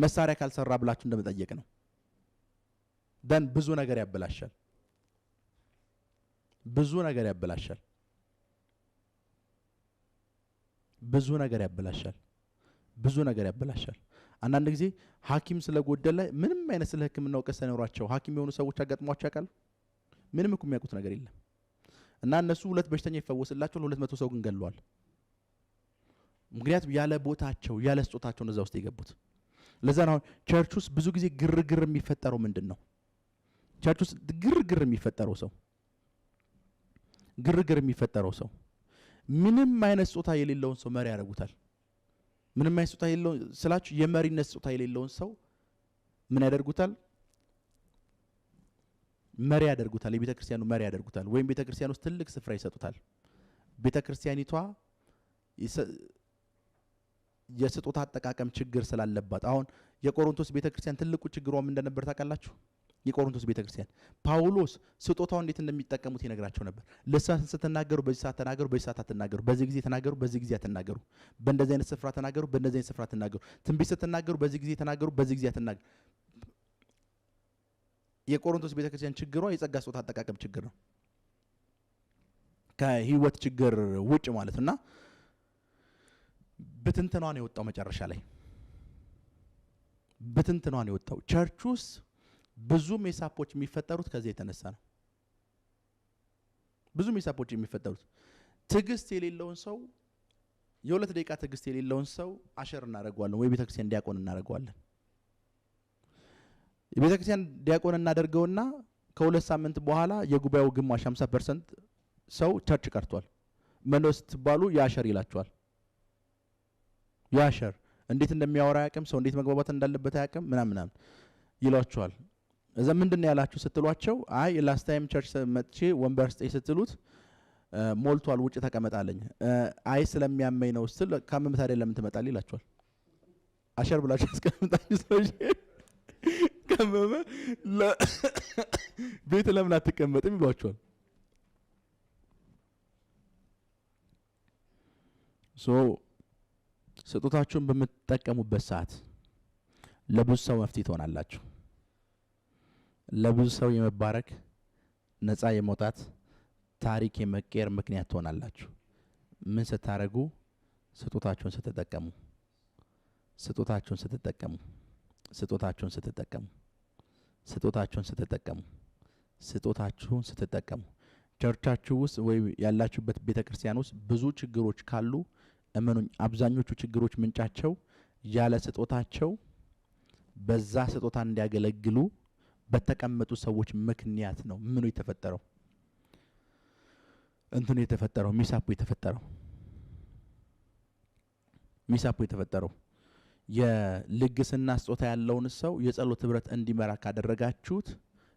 መሳሪያ ካልሰራ ብላችሁ እንደመጠየቅ ነው። ደን ብዙ ነገር ያበላሻል። ብዙ ነገር ያበላሻል። ብዙ ነገር ያበላሻል። ብዙ ነገር ያበላሻል። አንዳንድ ጊዜ ሐኪም ስለጎደለ ምንም አይነት ስለ ህክምና እውቀት ሳይኖራቸው ሐኪም የሆኑ ሰዎች አጋጥሟቸው ያውቃሉ? ምንም እኮ የሚያውቁት ነገር የለም። እና እነሱ 2 በሽተኛ ይፈወስላቸው 200 ሰው ግን ገለዋል። ምክንያቱም ያለ ቦታቸው ያለ ስጦታቸው እዛ ውስጥ የገቡት። ለዛ ነው ቸርች ውስጥ ብዙ ጊዜ ግርግር የሚፈጠረው። ምንድነው ቸርች ውስጥ ግርግር የሚፈጠረው ሰው ምንም አይነት ስጦታ የሌለውን ሰው መሪ ያደርጉታል። ምንም አይነት ስጦታ የሌለውን ስላችሁ የመሪነት ስጦታ የሌለውን ሰው ምን ያደርጉታል? መሪ ያደርጉታል። የቤተክርስቲያኑ መሪ ያደርጉታል፣ ወይም ቤተክርስቲያን ውስጥ ትልቅ ስፍራ ይሰጡታል። ቤተክርስቲያኒቷ የስጦታ አጠቃቀም ችግር ስላለባት፣ አሁን የቆሮንቶስ ቤተክርስቲያን ትልቁ ችግሯም እንደነበር ታውቃላችሁ። የቆሮንቶስ ቤተክርስቲያን ጳውሎስ ስጦታው እንዴት እንደሚጠቀሙት ይነግራቸው ነበር። ልሳን ስትናገሩ በዚህ ሰዓት ተናገሩ፣ በዚህ ሰዓት አትናገሩ፣ በዚህ ጊዜ ተናገሩ፣ በዚህ ጊዜ አትናገሩ፣ በእንደዚህ አይነት ስፍራ ተናገሩ፣ በእንደዚህ አይነት ስፍራ አትናገሩ፣ ትንቢት ስትናገሩ በዚህ ጊዜ ተናገሩ፣ በዚህ ጊዜ አትናገሩ። የቆሮንቶስ ቤተክርስቲያን ችግሯ የጸጋ ስጦታ አጠቃቀም ችግር ነው፣ ከህይወት ችግር ውጭ ማለት እና ብትንትኗን የወጣው መጨረሻ ላይ ብትንትኗን የወጣው ቸርች ውስጥ ብዙ ሜሳፖች የሚፈጠሩት ከዚህ የተነሳ ነው። ብዙ ሜሳፖች የሚፈጠሩት ትዕግስት የሌለውን ሰው የ2 ደቂቃ ትዕግስት የሌለውን ሰው አሸር እናደርገዋለን ወይ ቤተክርስቲያን ዲያቆን እናደርገዋለን። የቤተክርስቲያን ዲያቆን እናደርገውና ከ2 ሳምንት በኋላ የጉባኤው ግማሽ 50% ሰው ቸርች ቀርቷል። መኖስ ትባሉ ያሸር ይላቸዋል። ያሸር እንዴት እንደሚያወራ ያቅም፣ ሰው እንዴት መግባባት እንዳለበት ያቅም ምናምን ይሏቸዋል። እዛ ምንድነው ያላችሁ ስትሏቸው አይ ላስት ታይም ቸርች መጥቼ ወንበር ስጠኝ ስትሉት ሞልቷል ውጭ ተቀመጣለኝ። አይ ስለሚያመኝ ነው ስትል ካመመት አይደለም ለምን ትመጣለህ ይላቸዋል። አሸር ብላችሁ አስቀምጣችሁ ሰውዬ ካመመ ቤት ለምን አትቀመጥም ይሏቸዋል። ስጦታችሁን በምትጠቀሙበት ሰዓት ለብዙ ሰው መፍትሄ ትሆናላችሁ። ለብዙ ሰው የመባረክ ነፃ የመውጣት ታሪክ የመቀየር ምክንያት ትሆናላችሁ። ምን ስታረጉ? ስጦታችሁን ስትጠቀሙ ስጦታችሁን ስትጠቀሙ ስጦታችሁን ስትጠቀሙ ስጦታችሁን ስትጠቀሙ ስጦታችሁን ስትጠቀሙ ቸርቻችሁ ውስጥ ወይ ያላችሁበት ቤተክርስቲያን ውስጥ ብዙ ችግሮች ካሉ እመኑኝ አብዛኞቹ ችግሮች ምንጫቸው ያለ ስጦታቸው በዛ ስጦታ እንዲያገለግሉ በተቀመጡ ሰዎች ምክንያት ነው። ምኑ የተፈጠረው እንትኑ የተፈጠረው ሚሳፑ የተፈጠረው የልግስና ስጦታ ያለውን ሰው የጸሎት ህብረት እንዲመራ ካደረጋችሁት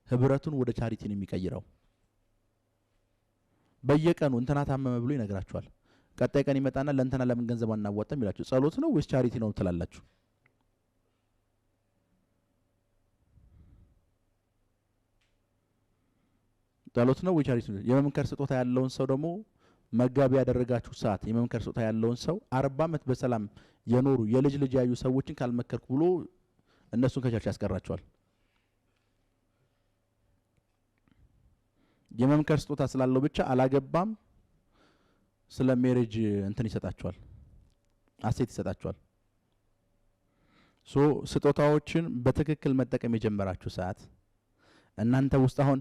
ህብረቱን ወደ ቻሪቲ ነው የሚቀይረው። በየቀኑ እንትና ታመመ ብሎ ይነግራችኋል። ቀጣይ ቀን ይመጣና ለእንትና ለምን ገንዘብ አናዋጣም ይላችሁ። ጸሎት ነው ወይስ ቻሪቲ ነው ትላላችሁ? ጸሎት ነው ወይ ቻሪቲ ነው? የመምከር ስጦታ ያለውን ሰው ደግሞ መጋቢ ያደረጋችሁ ሰዓት የመምከር ስጦታ ያለውን ሰው 40 ዓመት በሰላም የኖሩ የልጅ ልጅ ያዩ ሰዎችን ካልመከርኩ ብሎ እነሱን ከቸርች ያስቀራቸዋል። የመምከር ስጦታ ስላለው ብቻ አላገባም ስለ ሜሬጅ እንትን ይሰጣቸዋል፣ አሴት ይሰጣቸዋል። ስጦታዎችን በትክክል መጠቀም የጀመራችሁ ሰዓት እናንተ ውስጥ አሁን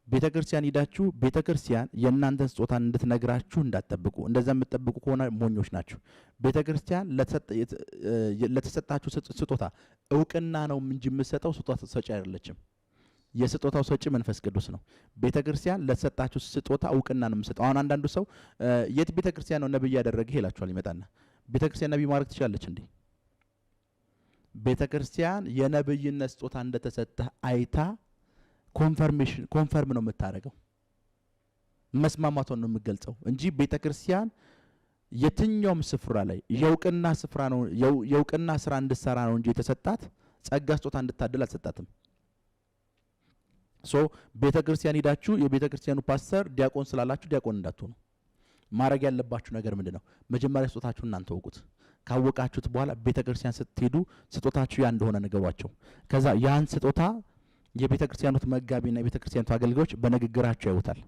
ቤተክርስቲያን ሄዳችሁ ቤተክርስቲያን የእናንተን ስጦታ እንድትነግራችሁ እንዳትጠብቁ። እንደዛ የምትጠብቁ ከሆነ ሞኞች ናችሁ። ቤተክርስቲያን ለተሰጣችሁ ስጦታ እውቅና ነው እንጂ የምትሰጠው ስጦታ ሰጪ አይደለችም። የስጦታው ሰጪ መንፈስ ቅዱስ ነው። ቤተክርስቲያን ለተሰጣችሁ ስጦታ እውቅና ነው የምትሰጠው። አሁን አንዳንዱ ሰው የት ቤተክርስቲያን ነው ነብይ ያደረገ ይላችኋል። ይመጣና ቤተክርስቲያን ነብይ ማድረግ ትችላለች እንዴ? ቤተክርስቲያን የነብይነት ስጦታ እንደተሰጠ አይታ ኮንፈርም ነው የምታደርገው፣ መስማማቷን ነው የምትገልጸው እንጂ ቤተክርስቲያን የትኛውም ስፍራ ላይ የእውቅና ስፍራ ነው የእውቅና ስራ እንድትሰራ ነው እንጂ የተሰጣት ጸጋ ስጦታ እንድታደል አልተሰጣትም። ቤተክርስቲያን ሄዳችሁ የቤተክርስቲያኑ ፓስተር ዲያቆን ስላላችሁ ዲያቆን እንዳትሆኑ። ማድረግ ያለባችሁ ነገር ምንድነው? መጀመሪያ ስጦታችሁን እናንተ ወቁት። ካወቃችሁት በኋላ ቤተክርስቲያን ስትሄዱ ስጦታችሁ ያ እንደሆነ ነገሯቸው። ከዛ ያን ስጦታ የቤተክርስቲያኑት መጋቢና የቤተክርስቲያኑት አገልጋዮች በንግግራቸው ያዩታል፣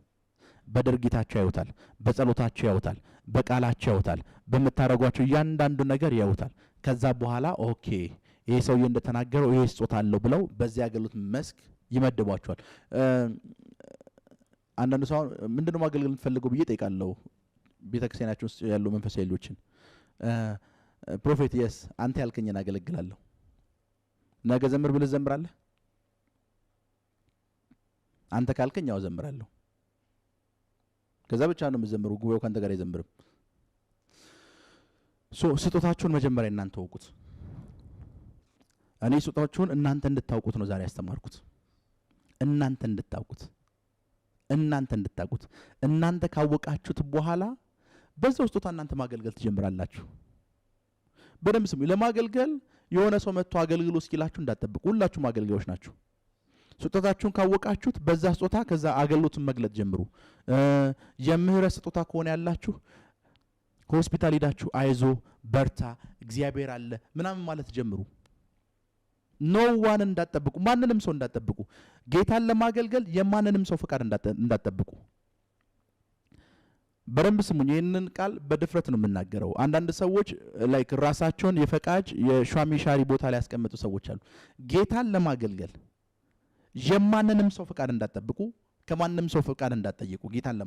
በድርጊታቸው ያዩታል፣ በጸሎታቸው ያዩታል፣ በቃላቸው ያዩታል፣ በመታረጓቸው እያንዳንዱ ነገር ያዩታል። ከዛ በኋላ ኦኬ ይሄ ሰውዬ እንደተናገረው ይሄ ስጦታ አለው ብለው በዚያ ያገሉት መስክ ይመድቧቸዋል። አንዳንዱ ሰው ምንድነው ማገልገል የምትፈልገው ብዬ ጠይቃለሁ። ቤተክርስቲያናችን ውስጥ ያሉ መንፈሳዊ ልጆችን ፕሮፌት የስ አንተ ያልከኝን አገለግላለሁ፣ ነገ ዘምር ብለህ ዘምራለህ? አንተ ካልከኝ ያው ዘምራለሁ። ከዛ ብቻ ነው የምዘምረው፣ ጉባኤው ካንተ ጋር አይዘምርም። ስጦታችሁን መጀመሪያ እናንተ ወቁት። እኔ ስጦታችሁን እናንተ እንድታውቁት ነው ዛሬ ያስተማርኩት። እናንተ እንድታውቁት እናንተ ካወቃችሁት በኋላ በዛው ስጦታ እናንተ ማገልገል ትጀምራላችሁ። በደንብ ስሙ። ለማገልገል የሆነ ሰው መጥቶ አገልግሎ እስኪላችሁ እንዳትጠብቁ። ሁላችሁም አገልጋዮች ናችሁ። ስጦታችሁን ካወቃችሁት በዛ ስጦታ ከዛ አገልግሎትን መግለጥ ጀምሩ። የምህረት ስጦታ ከሆነ ያላችሁ ከሆስፒታል ሄዳችሁ አይዞ በርታ እግዚአብሔር አለ ምናምን ማለት ጀምሩ። ኖዋን እንዳትጠብቁ፣ ማንንም ሰው እንዳትጠብቁ። ጌታን ለማገልገል የማንንም ሰው ፍቃድ እንዳትጠብቁ። በደንብ ስሙኝ። ይህንን ቃል በድፍረት ነው የምናገረው። አንዳንድ ሰዎች ላይክ ራሳቸውን የፈቃጅ የሿሚ ሻሪ ቦታ ላይ ያስቀመጡ ሰዎች አሉ። ጌታን ለማገልገል የማንንም ሰው ፍቃድ እንዳትጠብቁ፣ ከማንንም ሰው ፍቃድ እንዳትጠይቁ። ጌታን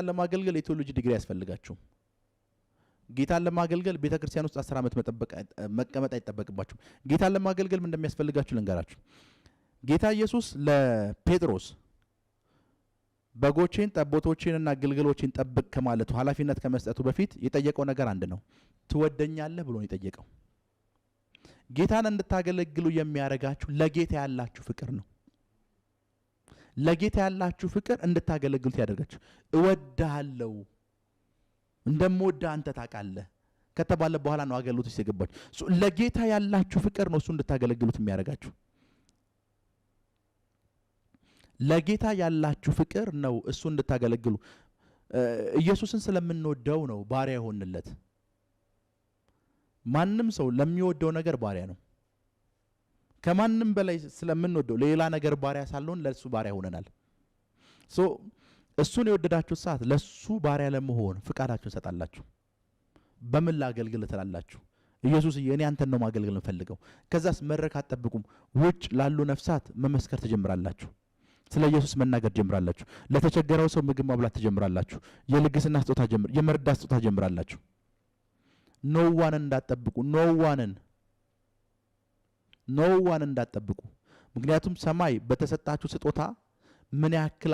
ለማገልገል የቴዎሎጂ ዲግሪ ያስፈልጋችሁ። ጌታን ለማገልገል ቤተክርስቲያን ውስጥ 10 ዓመት መቀመጥ አይጠበቅባችሁ። ጌታን ለማገልገል ምን እንደሚያስፈልጋችሁ ልንገራችሁ። ጌታ ኢየሱስ ለጴጥሮስ በጎቼን ጠቦቶቼንና ግልገሎቼን ጠብቅ ከማለቱ ኃላፊነት ከመስጠቱ በፊት የጠየቀው ነገር አንድ ነው። ትወደኛለህ ብሎ ነው የጠየቀው። ጌታን እንድታገለግሉ የሚያረጋችሁ ለጌታ ያላችሁ ፍቅር ነው። ለጌታ ያላችሁ ፍቅር እንድታገለግሉት ያደርጋችሁ። እወድሃለሁ እንደምወድህ አንተ ታውቃለህ ከተባለ በኋላ ነው አገልግሎት ሲገባችሁ። ለጌታ ያላችሁ ፍቅር ነው እሱ እንድታገለግሉት የሚያረጋችሁ። ለጌታ ያላችሁ ፍቅር ነው እሱ እንድታገለግሉ። ኢየሱስን ስለምንወደው ነው ባሪያ ሆንለት። ማንም ሰው ለሚወደው ነገር ባሪያ ነው። ከማንም በላይ ስለምንወደው ሌላ ነገር ባሪያ ሳልሆን ለሱ ባሪያ ሆነናል። እሱን የወደዳችሁ ሰዓት ለሱ ባሪያ ለመሆን ፍቃዳችሁን ሰጣላችሁ። በምን ላገልግል ትላላችሁ? ኢየሱስ እኔ አንተን ነው ማገልገል እንፈልገው። ከዛስ መድረክ አትጠብቁም። ውጭ ላሉ ነፍሳት መመስከር ትጀምራላችሁ። ስለ ኢየሱስ መናገር ጀምራላችሁ። ለተቸገረው ሰው ምግብ ማብላት ትጀምራላችሁ። የልግስና ስጦታ የመርዳት ስጦታ ጀምራላችሁ። ኖዋንን እንዳትጠብቁ። ኖዋንን እንዳትጠብቁ። ምክንያቱም ሰማይ በተሰጣችሁ ስጦታ ምን ያክል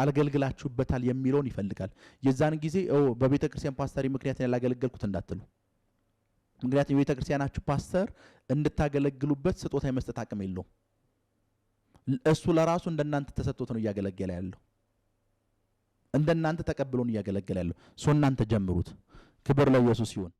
አገልግላችሁበታል የሚለውን ይፈልጋል። የዛን ጊዜ በቤተ ክርስቲያን ፓስተሪ ምክንያት ያላገለገልኩት እንዳትሉ። ምክንያቱም የቤተ ክርስቲያናችሁ ፓስተር እንድታገለግሉበት ስጦታ የመስጠት አቅም የለውም። እሱ ለራሱ እንደናንተ ተሰጥቶት ነው እያገለገለ ያለው። እንደናንተ ተቀብሎን እያገለገለ ያለው። እናንተ ጀምሩት። ክብር ለኢየሱስ ይሁን።